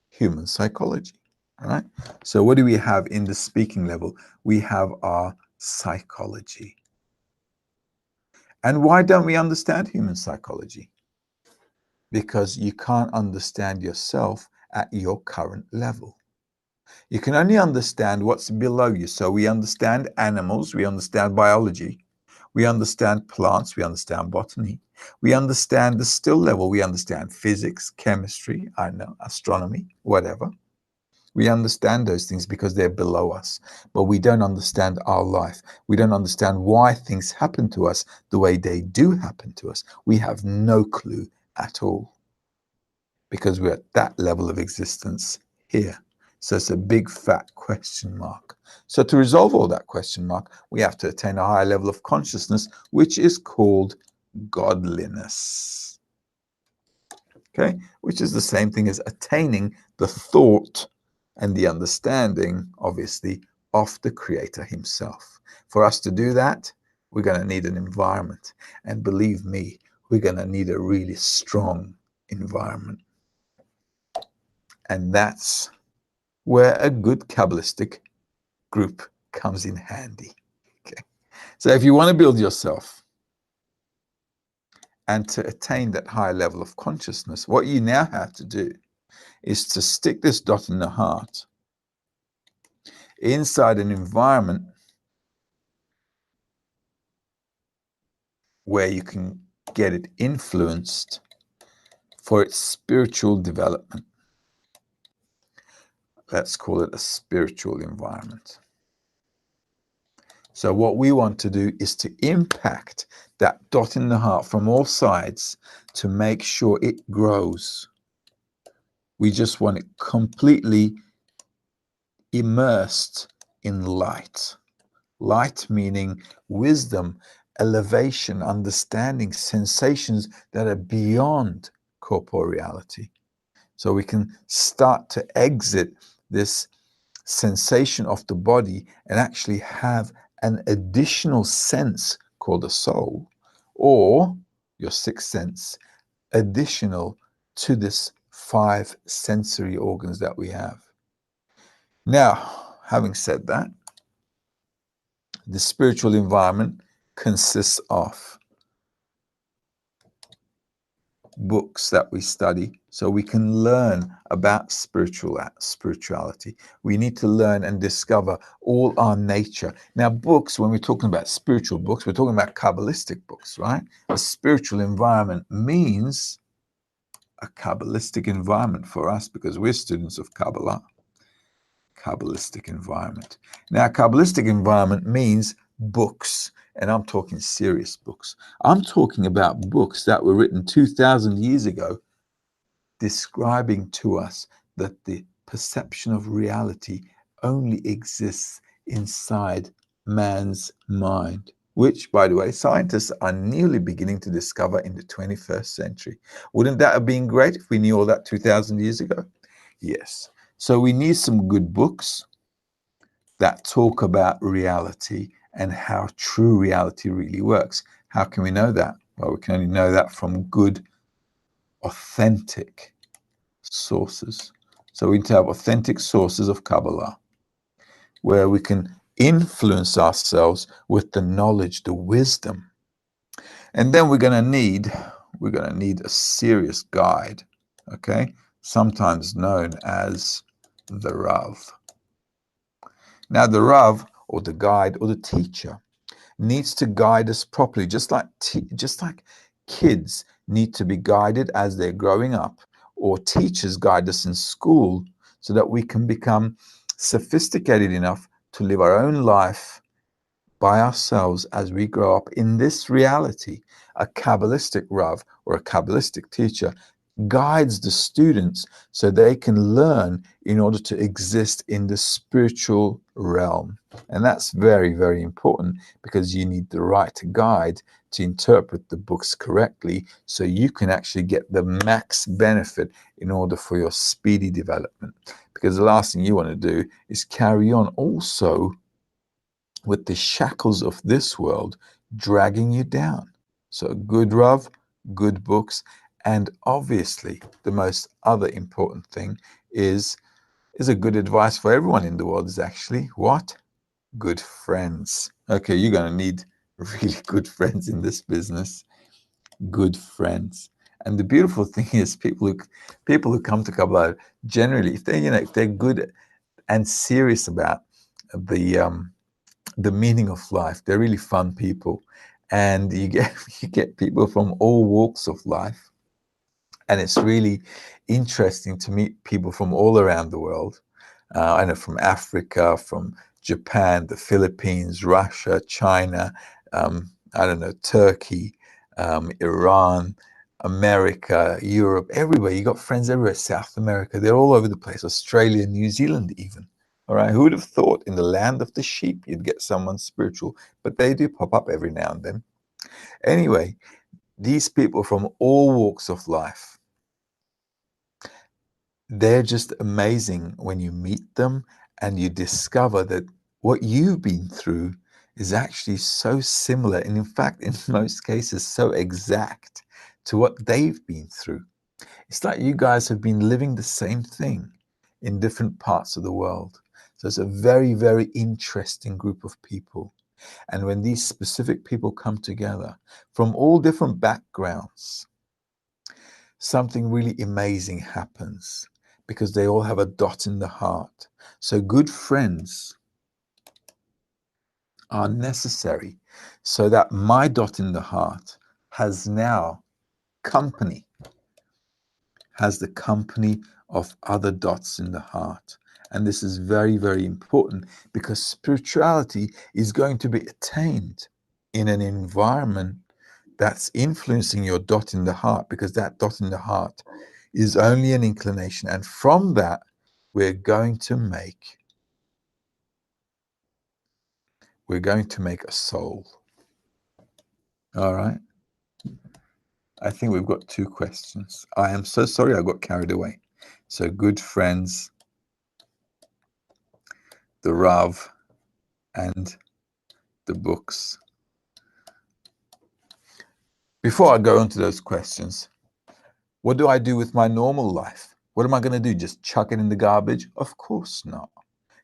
human psychology. All right. So what do we have in the speaking level? We have our psychology. And why don't we understand human psychology? Because you can't understand yourself at your current level. You can only understand what's below you. So we understand animals, we understand biology, we understand plants, we understand botany, we understand the still level, we understand physics, chemistry, I know, astronomy, whatever. We understand those things because they're below us, but we don't understand our life. We don't understand why things happen to us the way they do happen to us. We have no clue at all because we're at that level of existence here. So it's a big fat question mark. So to resolve all that question mark, we have to attain a higher level of consciousness, which is called godliness. Okay, which is the same thing as attaining the thought and the understanding, obviously, of the Creator himself. For us to do that, we're going to need an environment. And believe me, we're going to need a really strong environment. And that's where a good Kabbalistic group comes in handy. Okay. So if you want to build yourself and to attain that higher level of consciousness, what you now have to do is to stick this dot in the heart inside an environment where you can get it influenced for its spiritual development. Let's call it a spiritual environment. So what we want to do is to impact that dot in the heart from all sides to make sure it grows. We just want it completely immersed in light. Light meaning wisdom, elevation, understanding, sensations that are beyond corporeality. So we can start to exit this sensation of the body and actually have an additional sense called a soul, or your sixth sense, additional to this 5 sensory organs that we have. Now, having said that, the spiritual environment consists of books that we study so we can learn about spirituality. We need to learn and discover all our nature. Now, books, when we're talking about spiritual books, we're talking about Kabbalistic books, right? A spiritual environment means a Kabbalistic environment for us because we're students of Kabbalah. Kabbalistic environment. Now, Kabbalistic environment means books, and I'm talking serious books. I'm talking about books that were written 2,000 years ago, describing to us that the perception of reality only exists inside man's mind, which, by the way, scientists are newly beginning to discover in the 21st century. Wouldn't that have been great if we knew all that 2,000 years ago? Yes. So we need some good books that talk about reality and how true reality really works. How can we know that? Well, we can only know that from good, authentic sources. So we need to have authentic sources of Kabbalah where we can influence ourselves with the knowledge, the wisdom. And then we're going to need a serious guide, okay? Sometimes known as the Rav. Now, the Rav, or the guide, or the teacher, needs to guide us properly, just like kids need to be guided as they're growing up, or teachers guide us in school so that we can become sophisticated enough to live our own life by ourselves as we grow up in this reality. A Kabbalistic Rav or a Kabbalistic teacher guides the students so they can learn in order to exist in the spiritual realm. And that's very, very important because you need the right guide to interpret the books correctly so you can actually get the max benefit in order for your speedy development. Because the last thing you want to do is carry on also with the shackles of this world dragging you down. So good Rav, good books, and obviously the most other important thing is a good advice for everyone in the world is actually what? Good friends. Okay, you're going to need really good friends in this business. Good friends. And the beautiful thing is people who come to Kabbalah generally, if they if they're good and serious about the meaning of life, they're really fun people, and you get people from all walks of life, and it's really interesting to meet people from all around the world. I know, from Africa, from Japan, the Philippines, Russia, China, I don't know, Turkey, Iran, America, Europe, everywhere. You got friends everywhere, South America, they're all over the place, Australia, New Zealand even. All right, who would have thought in the land of the sheep you'd get someone spiritual? But they do pop up every now and then. Anyway, these people from all walks of life, they're just amazing when you meet them and you discover that what you've been through is actually so similar, and in fact, in most cases, so exact to what they've been through. It's like you guys have been living the same thing in different parts of the world. So it's a very, very interesting group of people. And when these specific people come together from all different backgrounds, something really amazing happens because they all have a dot in the heart. So good friends are necessary so that my dot in the heart has now company, has the company of other dots in the heart. And this is very, very important because spirituality is going to be attained in an environment that's influencing your dot in the heart, because that dot in the heart is only an inclination. And from that, we're going to make a soul. All right. I think we've got 2 questions. I am so sorry I got carried away. So good friends, the Rav, and the books. Before I go into those questions, what do I do with my normal life? What am I going to do? Just chuck it in the garbage? Of course not.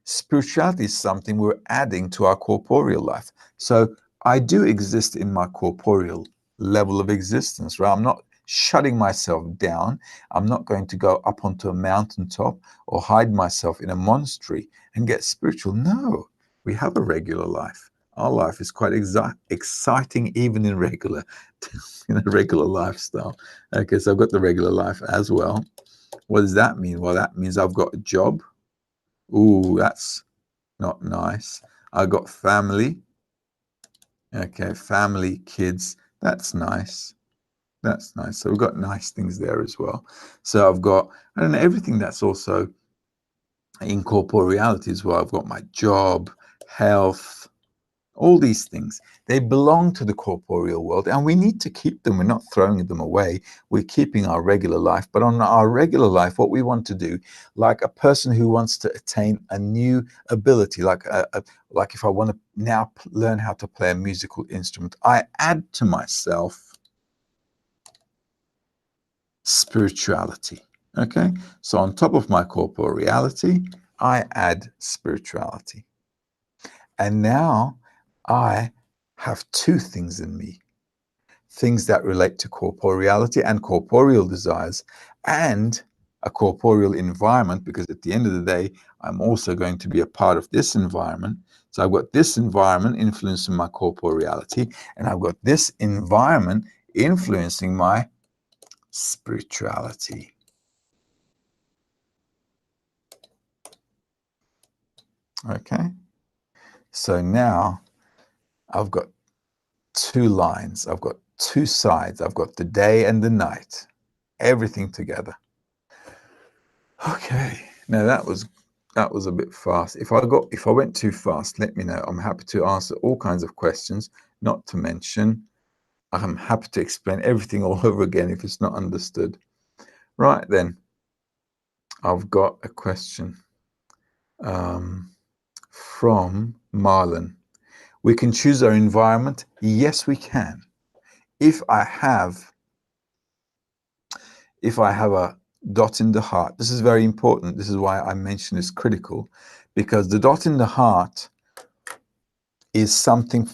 Spirituality is something we're adding to our corporeal life. So I do exist in my corporeal level of existence, right? I'm not shutting myself down. I'm not going to go up onto a mountaintop or hide myself in a monastery and get spiritual. No, we have a regular life. Our life is quite exciting, even in regular lifestyle. Okay, so I've got the regular life as well. What does that mean? Well, that means I've got a job. Ooh, that's not nice. I got family. Okay, family, kids. That's nice. That's nice. So we've got nice things there as well. So I've got, I don't know, everything that's also in corporeality as well. I've got my job, health, all these things. They belong to the corporeal world, and we need to keep them. We're not throwing them away. We're keeping our regular life. But on our regular life, what we want to do, like a person who wants to attain a new ability, like if I want to now learn how to play a musical instrument, I add to myself spirituality. Okay, so on top of my corporeality, I add spirituality. And now I have 2 things in me, things that relate to corporeality and corporeal desires and a corporeal environment, because at the end of the day, I'm also going to be a part of this environment. So I've got this environment influencing my corporeality, and I've got this environment influencing my spirituality. Okay, so now I've got 2 lines, I've got 2 sides, I've got the day and the night, everything together. Okay, now that was a bit fast. If I went too fast, let me know. I'm happy to answer all kinds of questions, not to mention I'm happy to explain everything all over again if it's not understood. Right then, I've got a question from Marlon. We can choose our environment. Yes, we can. If I have a dot in the heart, this is very important. This is why I mention it's critical, because the dot in the heart is something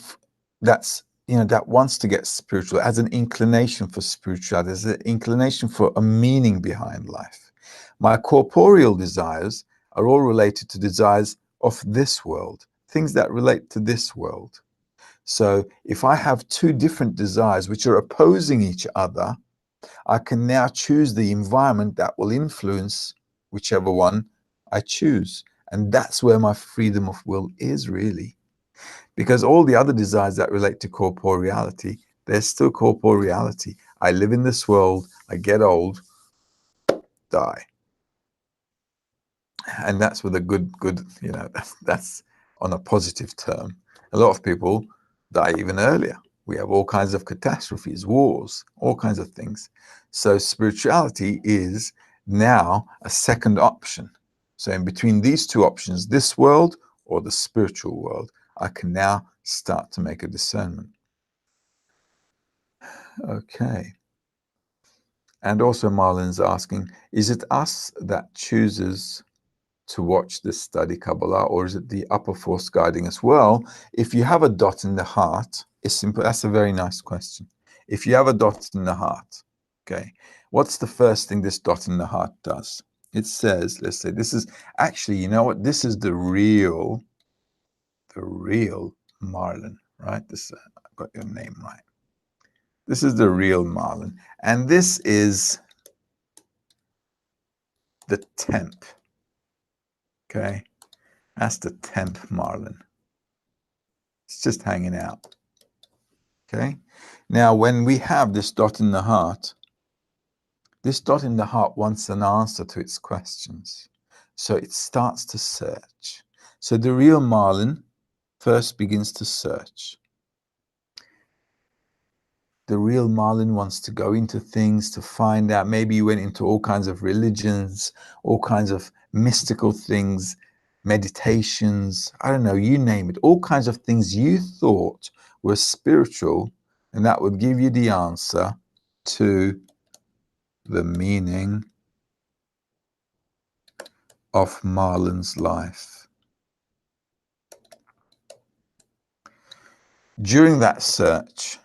that's that wants to get spiritual, has an inclination for spirituality, has an inclination for a meaning behind life. My corporeal desires are all related to desires of this world, things that relate to this world. So if I have two different desires which are opposing each other, I can now choose the environment that will influence whichever one I choose. And that's where my freedom of will is, really. Because all the other desires that relate to corporeality, they're still corporeality. I live in this world, I get old, die. And that's with a good, that's on a positive term. A lot of people die even earlier. We have all kinds of catastrophes, wars, all kinds of things. So spirituality is now a second option. So in between these two options, this world or the spiritual world, I can now start to make a discernment. Okay. And also Marlon's asking, is it us that chooses to watch this study Kabbalah, or is it the upper force guiding us? Well, if you have a dot in the heart, it's simple. That's a very nice question. If you have a dot in the heart, okay, what's the first thing this dot in the heart does? It says, let's say this is actually, you know what? This is the real Marlon, right? This I've got your name right. This is the real Marlon, and this is the temp. Okay, that's the temp Marlon. It's just hanging out. Okay, now when we have this dot in the heart, this dot in the heart wants an answer to its questions. So it starts to search. So the real Marlon first begins to search. The real Marlon wants to go into things to find out. Maybe you went into all kinds of religions, all kinds of mystical things, meditations, I don't know, you name it, all kinds of things you thought were spiritual, and that would give you the answer to the meaning of Marlon's life. During that search,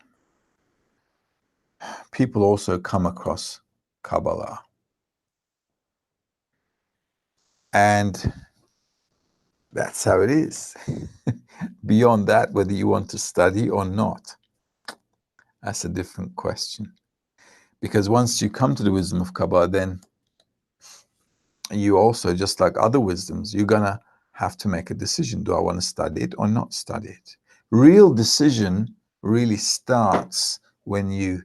people also come across Kabbalah. And that's how it is. Beyond that, whether you want to study or not, that's a different question. Because once you come to the wisdom of Kabbalah, then you also, just like other wisdoms, you're going to have to make a decision. Do I want to study it or not study it? Real decision really starts when you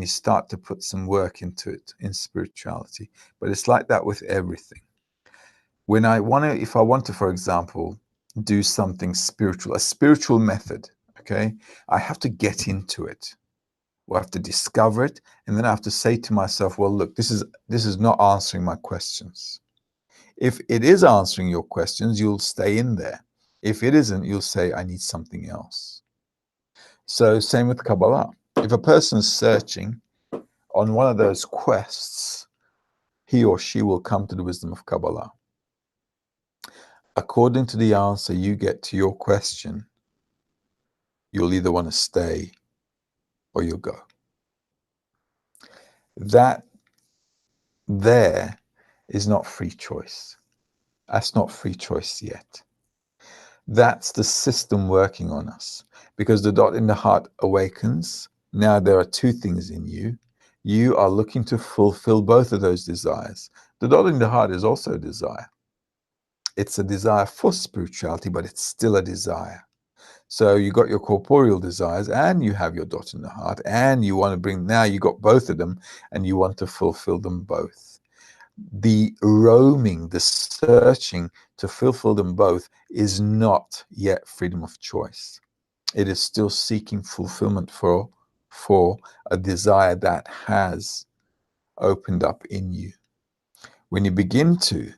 start to put some work into it in spirituality. But it's like that with everything. When if I want to, for example, do something spiritual, a spiritual method, okay, I have to get into it. I have to discover it, and then I have to say to myself, well, look, this is not answering my questions. If it is answering your questions, you'll stay in there. If it isn't, you'll say, I need something else. So same with Kabbalah. If a person is searching on one of those quests, he or she will come to the wisdom of Kabbalah. According to the answer you get to your question, you'll either want to stay or you'll go. That there is not free choice. That's not free choice yet. That's the system working on us, because the dot in the heart awakens. Now there are two things in you. You are looking to fulfill both of those desires. The dot in the heart is also a desire. It's a desire for spirituality, but it's still a desire. So you got your corporeal desires and you have your dot in the heart, and you want to bring, now you got both of them and you want to fulfill them both. The roaming, the searching to fulfill them both is not yet freedom of choice. It is still seeking fulfillment for a desire that has opened up in you. When you begin to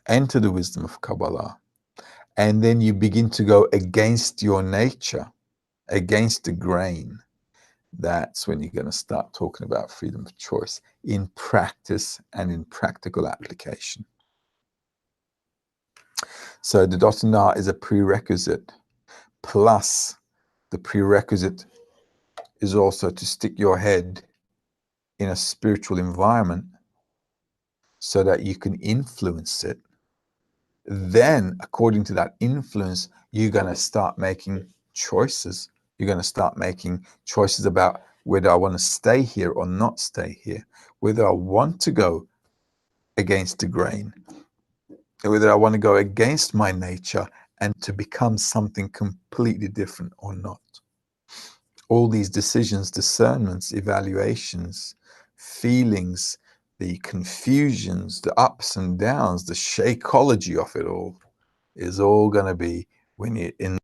enter the wisdom of Kabbalah, and then you begin to go against your nature, against the grain, that's when you're going to start talking about freedom of choice in practice and in practical application. So the dot in the heart is a prerequisite, plus the prerequisite is also to stick your head in a spiritual environment so that you can influence it. Then, according to that influence, you're going to start making choices. You're going to start making choices about whether I want to stay here or not stay here, whether I want to go against the grain, whether I want to go against my nature and to become something completely different or not. All these decisions, discernments, evaluations, feelings, the confusions, the ups and downs, the shakeology of it all is all going to be when you're in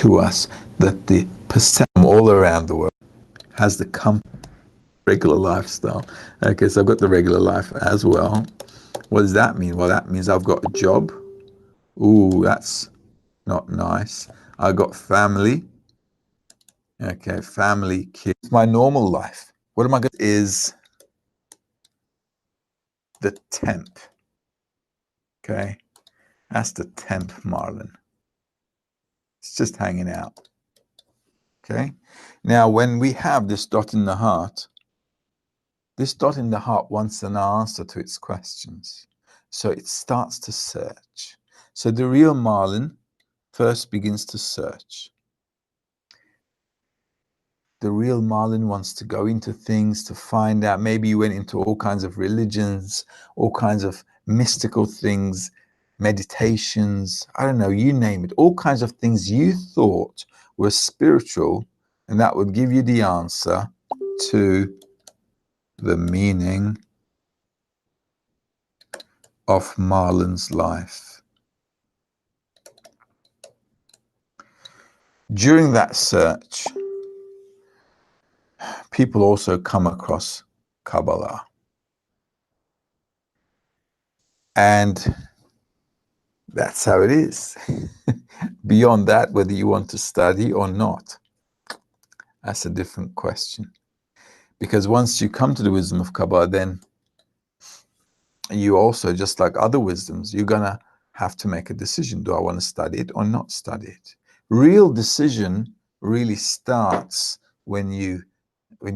to us that the percent all around the world has the regular lifestyle. Okay, so I've got the regular life as well. What does that mean? Well, that means I've got a job. Ooh, that's not nice. I've got family. Okay, family, kids. My normal life. What am I going to is the temp. Okay, that's the temp, Marlon. It's just hanging out. Okay, now when we have this dot in the heart, this dot in the heart wants an answer to its questions. So it starts to search. So the real Marlon first begins to search. The real Marlon wants to go into things to find out. Maybe you went into all kinds of religions, all kinds of mystical things, meditations, I don't know, you name it, all kinds of things you thought were spiritual, and that would give you the answer to the meaning of Marlon's life. During that search, people also come across Kabbalah. And that's how it is. Beyond that, whether you want to study or not, that's a different question. Because once you come to the wisdom of Kabbalah, then you also, just like other wisdoms, you're going to have to make a decision. Do I want to study it or not study it? Real decision really starts when you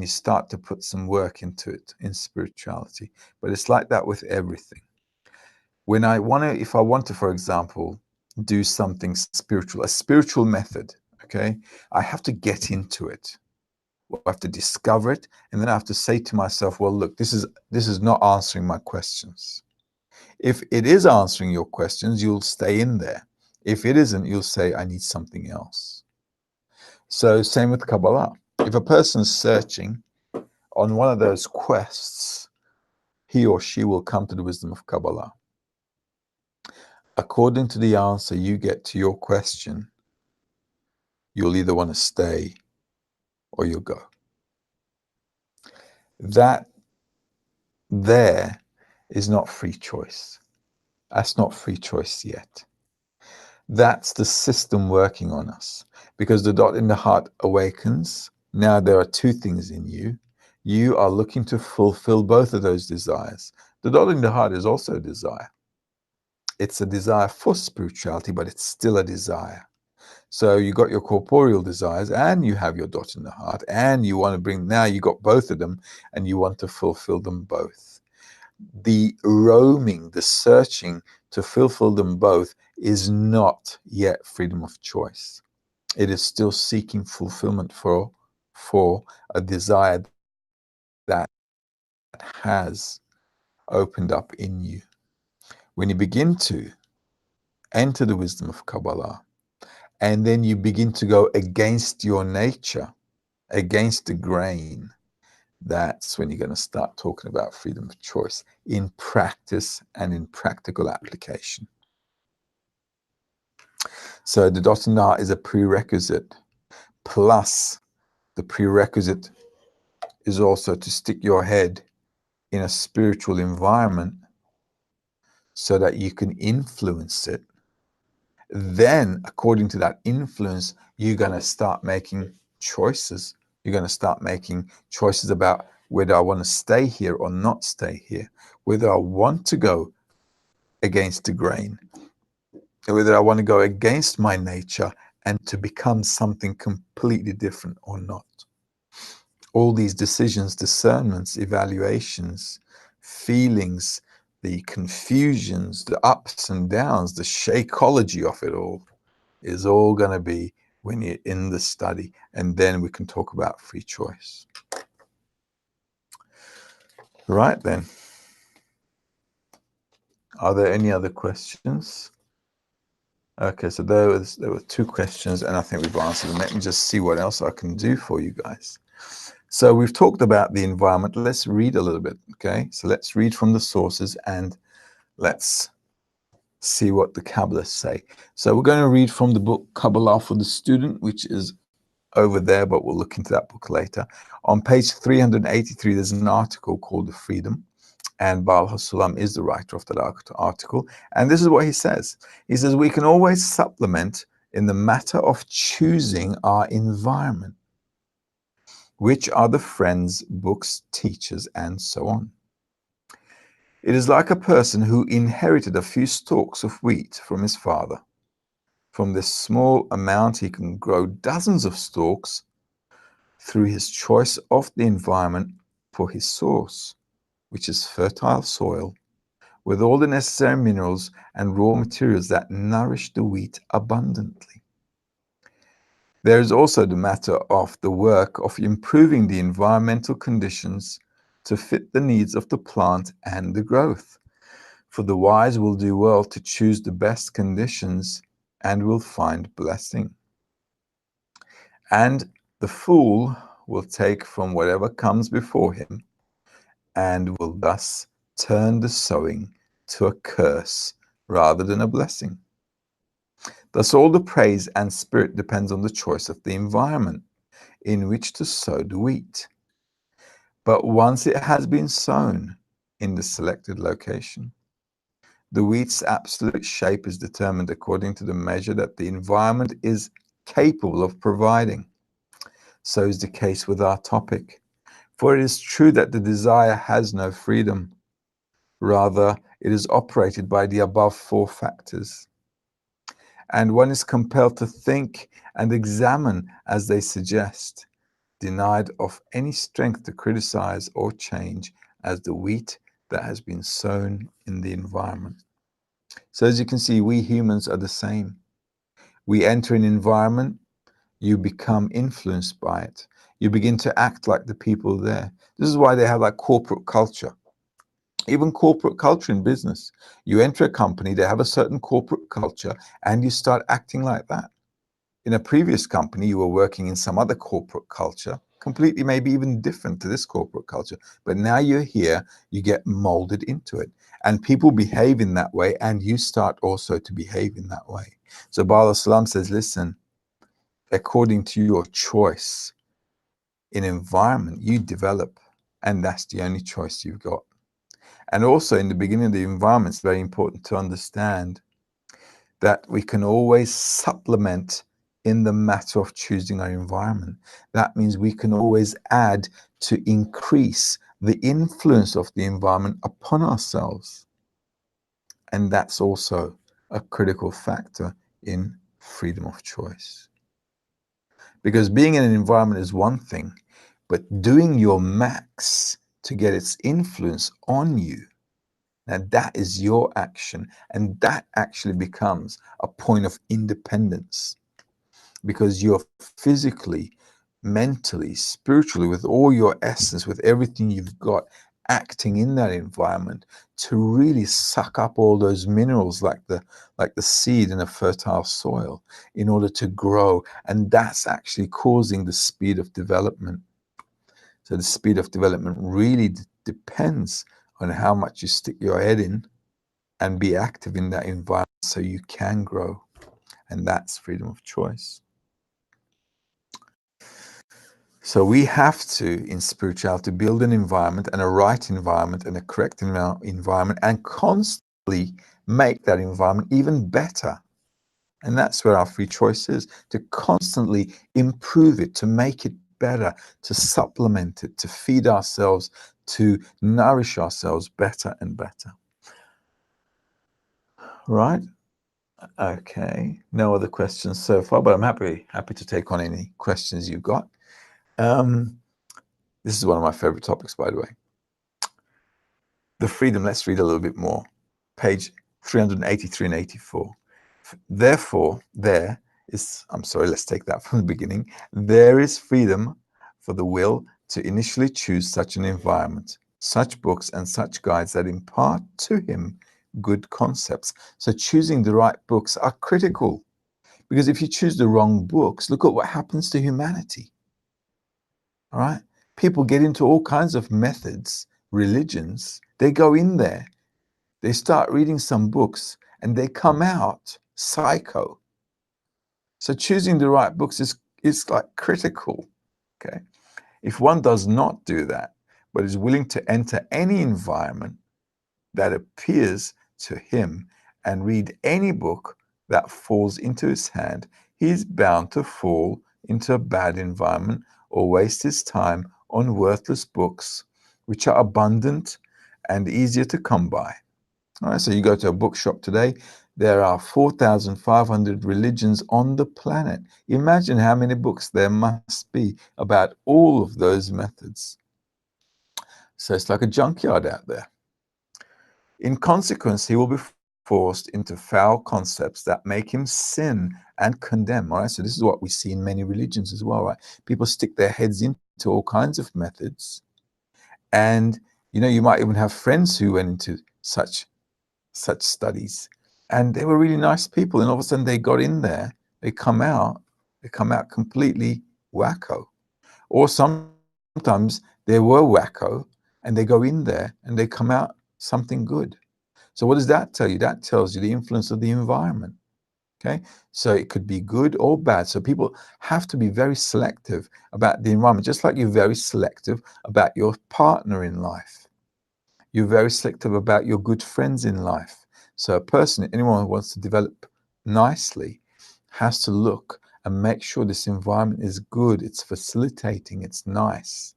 start to put some work into it in spirituality. But it's like that with everything. When I want to, if I want to, for example, do something spiritual, a spiritual method, okay, I have to get into it. I have to discover it, and then I have to say to myself, well, look, this is not answering my questions. If it is answering your questions, you'll stay in there. If it isn't, you'll say, I need something else. So same with Kabbalah. If a person's searching on one of those quests, he or she will come to the wisdom of Kabbalah. According to the answer you get to your question, you'll either want to stay or you'll go. That there is not free choice. That's not free choice yet. That's the system working on us. Because the dot in the heart awakens. Now there are two things in you. You are looking to fulfill both of those desires. The dot in the heart is also a desire. It's a desire for spirituality, but it's still a desire. So you got your corporeal desires and you have your dot in the heart, and you want to bring, now you got both of them and you want to fulfill them both. The roaming, the searching to fulfill them both is not yet freedom of choice. It is still seeking fulfillment for a desire that has opened up in you. When you begin to enter the wisdom of Kabbalah, and then you begin to go against your nature, against the grain, that's when you're going to start talking about freedom of choice in practice and in practical application. So the dot and dot is a prerequisite, plus the prerequisite is also to stick your head in a spiritual environment so that you can influence it. Then, according to that influence, you're going to start making choices. You're going to start making choices about whether I want to stay here or not stay here, whether I want to go against the grain, whether I want to go against my nature and to become something completely different or not. All these decisions, discernments, evaluations, feelings, the confusions, the ups and downs, the shakeology of it all is all going to be when you're in the study, and then we can talk about free choice. Right then. Are there any other questions? Okay, so there were 2 questions, and I think we've answered them. Let me just see what else I can do for you guys. So we've talked about the environment. Let's read a little bit, okay? So let's read from the sources and let's see what the Kabbalists say. So we're going to read from the book Kabbalah for the Student, which is over there, but we'll look into that book later. On page 383, there's an article called The Freedom, and Baal HaSulam is the writer of that article. And this is what he says. He says, we can always supplement in the matter of choosing our environment, which are the friends, books, teachers, and so on. It is like a person who inherited a few stalks of wheat from his father. From this small amount, he can grow dozens of stalks through his choice of the environment for his source, which is fertile soil, with all the necessary minerals and raw materials that nourish the wheat abundantly. There is also the matter of the work of improving the environmental conditions to fit the needs of the plant and the growth. For the wise will do well to choose the best conditions and will find blessing. And the fool will take from whatever comes before him and will thus turn the sowing to a curse rather than a blessing. Thus all the praise and spirit depends on the choice of the environment in which to sow the wheat. But once it has been sown in the selected location, the wheat's absolute shape is determined according to the measure that the environment is capable of providing. So is the case with our topic. For it is true that the desire has no freedom. Rather, it is operated by the above 4 factors. And one is compelled to think and examine as they suggest, denied of any strength to criticize or change as the wheat that has been sown in the environment. So as you can see, we humans are the same. We enter an environment, you become influenced by it. You begin to act like the people there. This is why they have like corporate culture. Even corporate culture in business. You enter a company, they have a certain corporate culture, and you start acting like that. In a previous company, you were working in some other corporate culture, completely maybe even different to this corporate culture. But now you're here, you get molded into it. And people behave in that way, and you start also to behave in that way. So Baal HaSulam says, listen, according to your choice in environment, you develop, and that's the only choice you've got. And also in the beginning of the environment, it's very important to understand that we can always supplement in the matter of choosing our environment. That means we can always add to increase the influence of the environment upon ourselves. And that's also a critical factor in freedom of choice. Because being in an environment is one thing, but doing your max to get its influence on you, now that is your action, and that actually becomes a point of independence because you're physically, mentally, spiritually, with all your essence, with everything you've got, acting in that environment to really suck up all those minerals like the seed in a fertile soil in order to grow. And that's actually causing the speed of development. So the speed of development really depends on how much you stick your head in and be active in that environment so you can grow. And that's freedom of choice. So we have to, in spirituality, build an environment and a right environment and a correct environment and constantly make that environment even better. And that's where our free choice is, to constantly improve it, to make it better, to supplement it, to feed ourselves, to nourish ourselves better and better. Right? Okay. No other questions so far, but I'm happy to take on any questions you've got. This is one of my favorite topics, by the way. The freedom, let's read a little bit more. Page 383 and 84. Therefore, let's take that from the beginning. There is freedom for the will to initially choose such an environment, such books and such guides that impart to him good concepts. So choosing the right books are critical, because if you choose the wrong books, look at what happens to humanity. All right? People get into all kinds of methods, religions. They go in there, they start reading some books, and they come out psycho. So choosing the right books is like critical. Okay. If one does not do that, but is willing to enter any environment that appears to him and read any book that falls into his hand, he's bound to fall into a bad environment or waste his time on worthless books, which are abundant and easier to come by. All right, so you go to a bookshop today, there are 4,500 religions on the planet. Imagine how many books there must be about all of those methods. So it's like a junkyard out there. In consequence, he will be forced into foul concepts that make him sin and condemn. All right, so this is what we see in many religions as well, right? People stick their heads into all kinds of methods. And, you might even have friends who went into such studies, and they were really nice people, and all of a sudden they got in there, they come out completely wacko. Or sometimes they were wacko and they go in there and they come out something good. So what does that tell you? That tells you the influence of the environment. Okay, so it could be good or bad. So people have to be very selective about the environment, just like you're very selective about your partner in life. You're very selective about your good friends in life. So anyone who wants to develop nicely has to look and make sure this environment is good, it's facilitating, it's nice.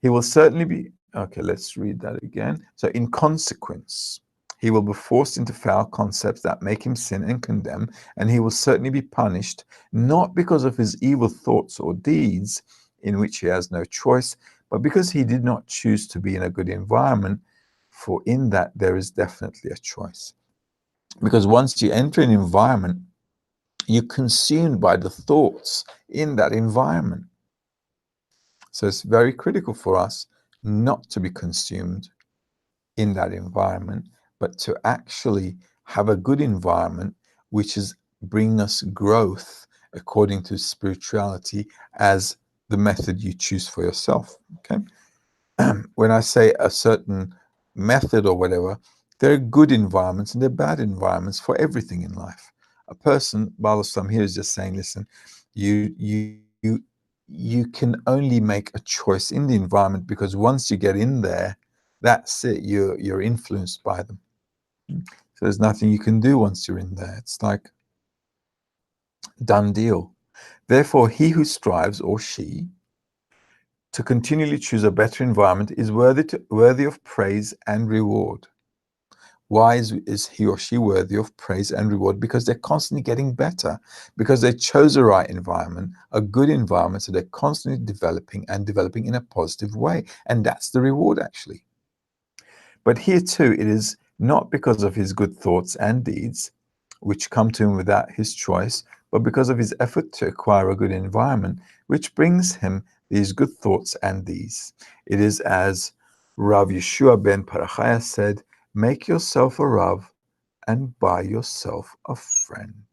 He will certainly be, okay, let's read that again. So in consequence, he will be forced into foul concepts that make him sin and condemn, and he will certainly be punished, not because of his evil thoughts or deeds, in which he has no choice, but because he did not choose to be in a good environment, for in that there is definitely a choice. Because once you enter an environment, you're consumed by the thoughts in that environment. So it's very critical for us not to be consumed in that environment, but to actually have a good environment, which is bringing us growth according to spirituality as the method you choose for yourself. Okay. When I say a certain method or whatever, there are good environments and there are bad environments for everything in life. A person, Balasam here, is just saying, listen, you can only make a choice in the environment, because once you get in there, that's it, you're influenced by them. So there's nothing you can do once you're in there. It's like done deal. Therefore, he who strives, or she, to continually choose a better environment is worthy of praise and reward. Why is he or she worthy of praise and reward? Because they're constantly getting better, because they chose a right environment, a good environment, so they're constantly developing in a positive way. And that's the reward, actually. But here too, it is not because of his good thoughts and deeds, which come to him without his choice, but because of his effort to acquire a good environment, which brings him these good thoughts and deeds. It is as Rav Yeshua ben Parachaya said, make yourself a Rav and buy yourself a friend.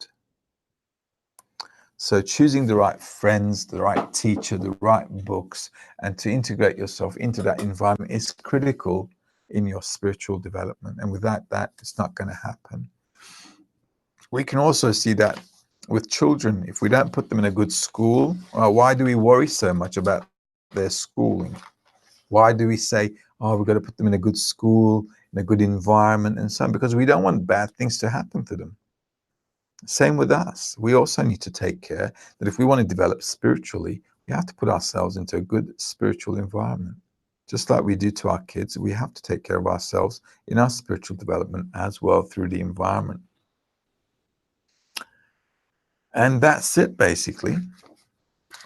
So choosing the right friends, the right teacher, the right books, and to integrate yourself into that environment is critical in your spiritual development. And without that, it's not going to happen. We can also see that with children. If we don't put them in a good school, why do we worry so much about their schooling? Why do we say, oh, we've got to put them in a good school, in a good environment and so on? Because we don't want bad things to happen to them. Same with us. We also need to take care that if we want to develop spiritually, we have to put ourselves into a good spiritual environment. Just like we do to our kids, we have to take care of ourselves in our spiritual development as well through the environment. And that's it, basically.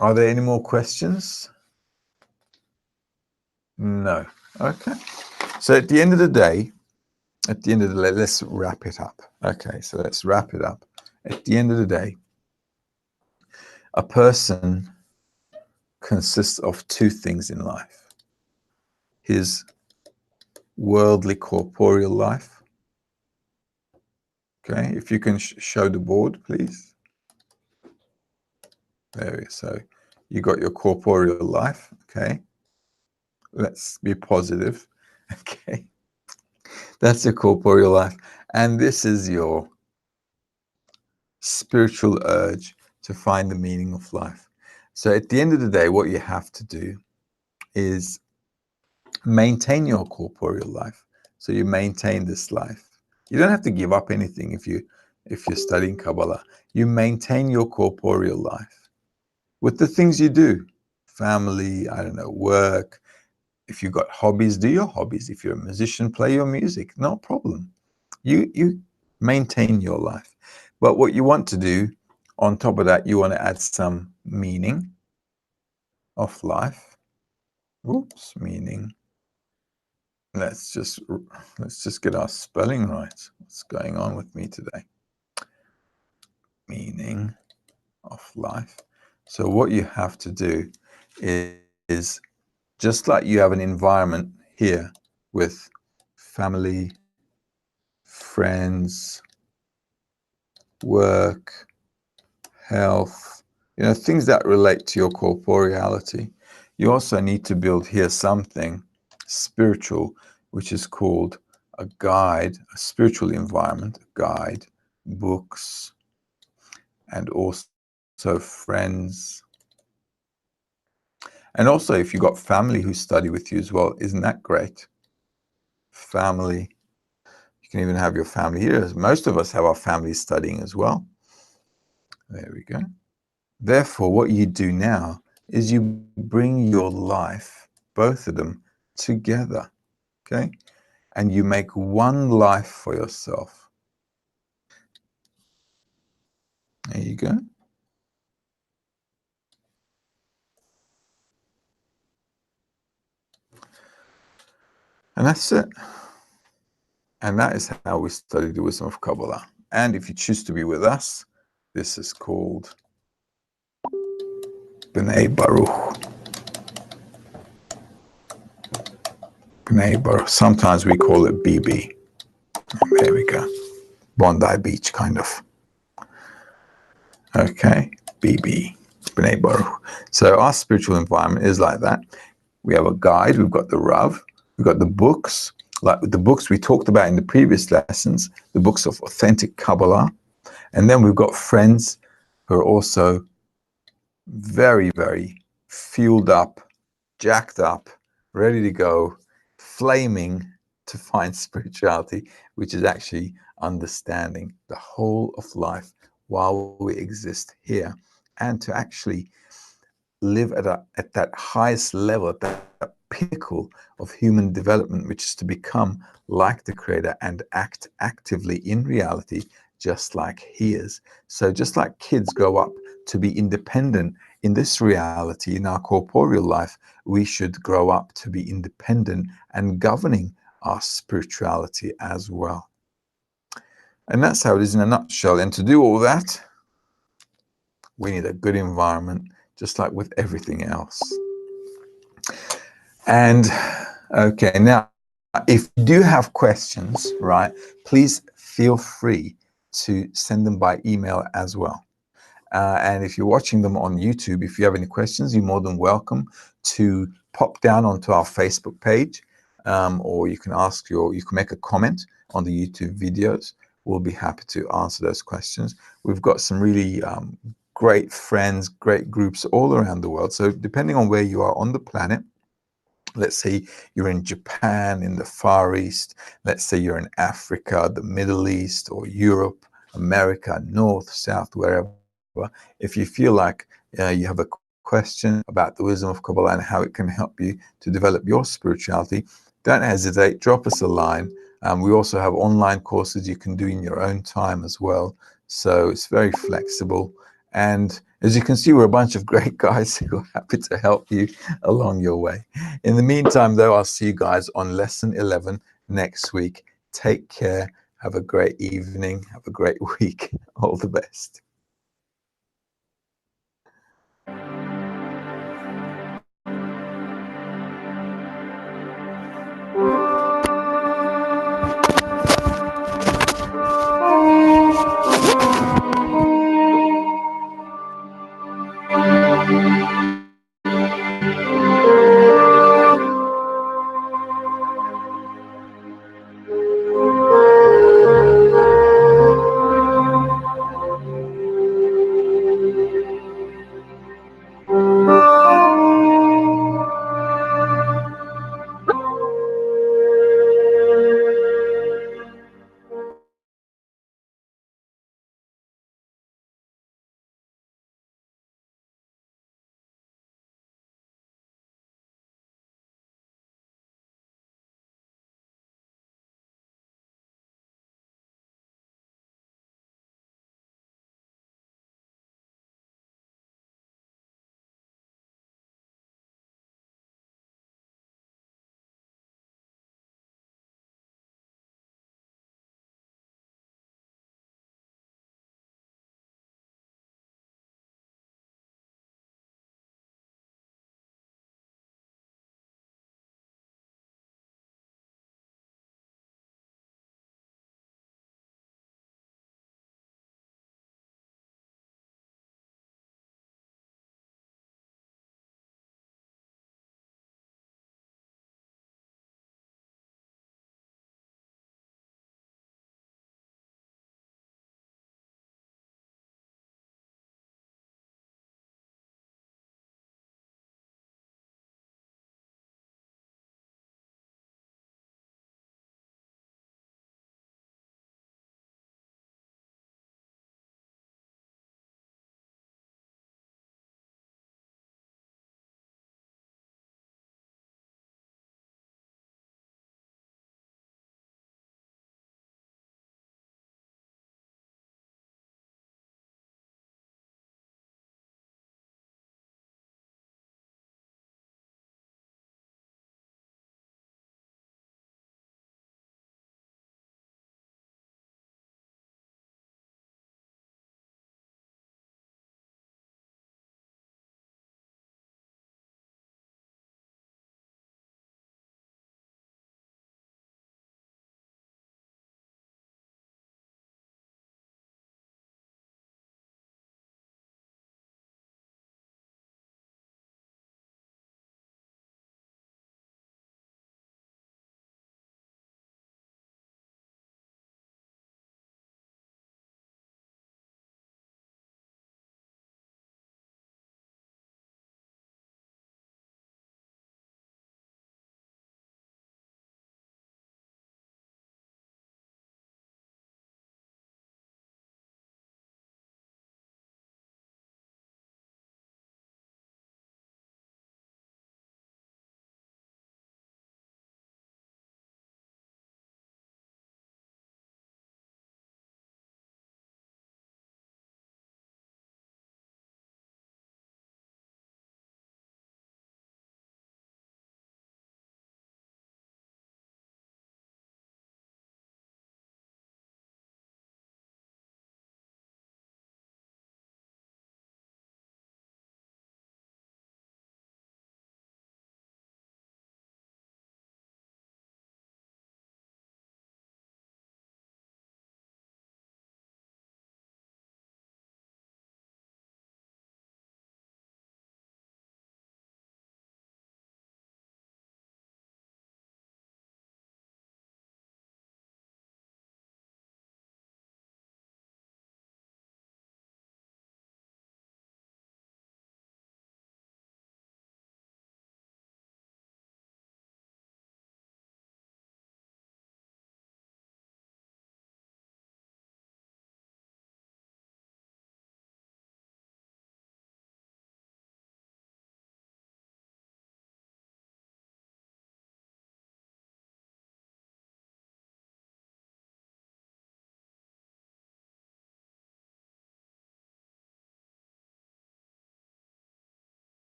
Are there any more questions? No. Okay. So at the end of the day, let's wrap it up. Okay, so let's wrap it up. At the end of the day, a person consists of two things in life: his worldly corporeal life. Okay, if you can show the board, please. There we go. So you got your corporeal life. Okay, let's be positive. Okay, that's your corporeal life, and this is your spiritual urge to find the meaning of life. So at the end of the day, what you have to do is maintain your corporeal life. So you maintain this life. You don't have to give up anything if you're studying Kabbalah. You maintain your corporeal life with the things you do. Family, I don't know, work. If you've got hobbies, do your hobbies. If you're a musician, play your music. No problem. You maintain your life. But what you want to do, on top of that, you want to add some meaning of life. Oops, meaning. Let's just get our spelling right. What's going on with me today? Meaning of life. So what you have to do is just like you have an environment here with family, friends, work, health, things that relate to your corporeality. You also need to build here something spiritual, which is called a guide, a spiritual environment, a guide, books, and also friends. And also, if you've got family who study with you as well, isn't that great? Family. You can even have your family here. Most of us have our family studying as well. There we go. Therefore, what you do now is you bring your life, both of them, together, okay? And you make one life for yourself. There you go. And that's it. And that is how we study the wisdom of Kabbalah. And if you choose to be with us, this is called B'nai Baruch. B'nai Baruch. Sometimes we call it BB. There we go. Bondi Beach, kind of. Okay, BB. B'nai Baruch. So our spiritual environment is like that. We have a guide. We've got the Rav. We've got the books. Like the books we talked about in the previous lessons, the books of authentic Kabbalah. And then we've got friends who are also very, very fueled up, jacked up, ready to go, flaming to find spirituality, which is actually understanding the whole of life while we exist here, and to actually live at that highest level, at that pinnacle of human development, which is to become like the Creator and act actively in reality, just like He is. So just like kids grow up to be independent in this reality, in our corporeal life, we should grow up to be independent and governing our spirituality as well. And that's how it is in a nutshell. And to do all that, we need a good environment, just like with everything else. And Okay, now if you do have questions, right, please feel free to send them by email as well. And if you're watching them on YouTube, if you have any questions, you're more than welcome to pop down onto our Facebook page, or you can you can make a comment on the YouTube videos. We'll be happy to answer those questions. We've got some really great friends, great groups all around the world. So depending on where you are on the planet, let's say you're in Japan, in the Far East, let's say you're in Africa, the Middle East, or Europe, America, North, South, wherever. If you feel like you have a question about the wisdom of Kabbalah and how it can help you to develop your spirituality, don't hesitate, drop us a line. We also have online courses you can do in your own time as well. So it's very flexible. And as you can see, we're a bunch of great guys who are happy to help you along your way. In the meantime, though, I'll see you guys on lesson 11 next week. Take care. Have a great evening. Have a great week. All the best.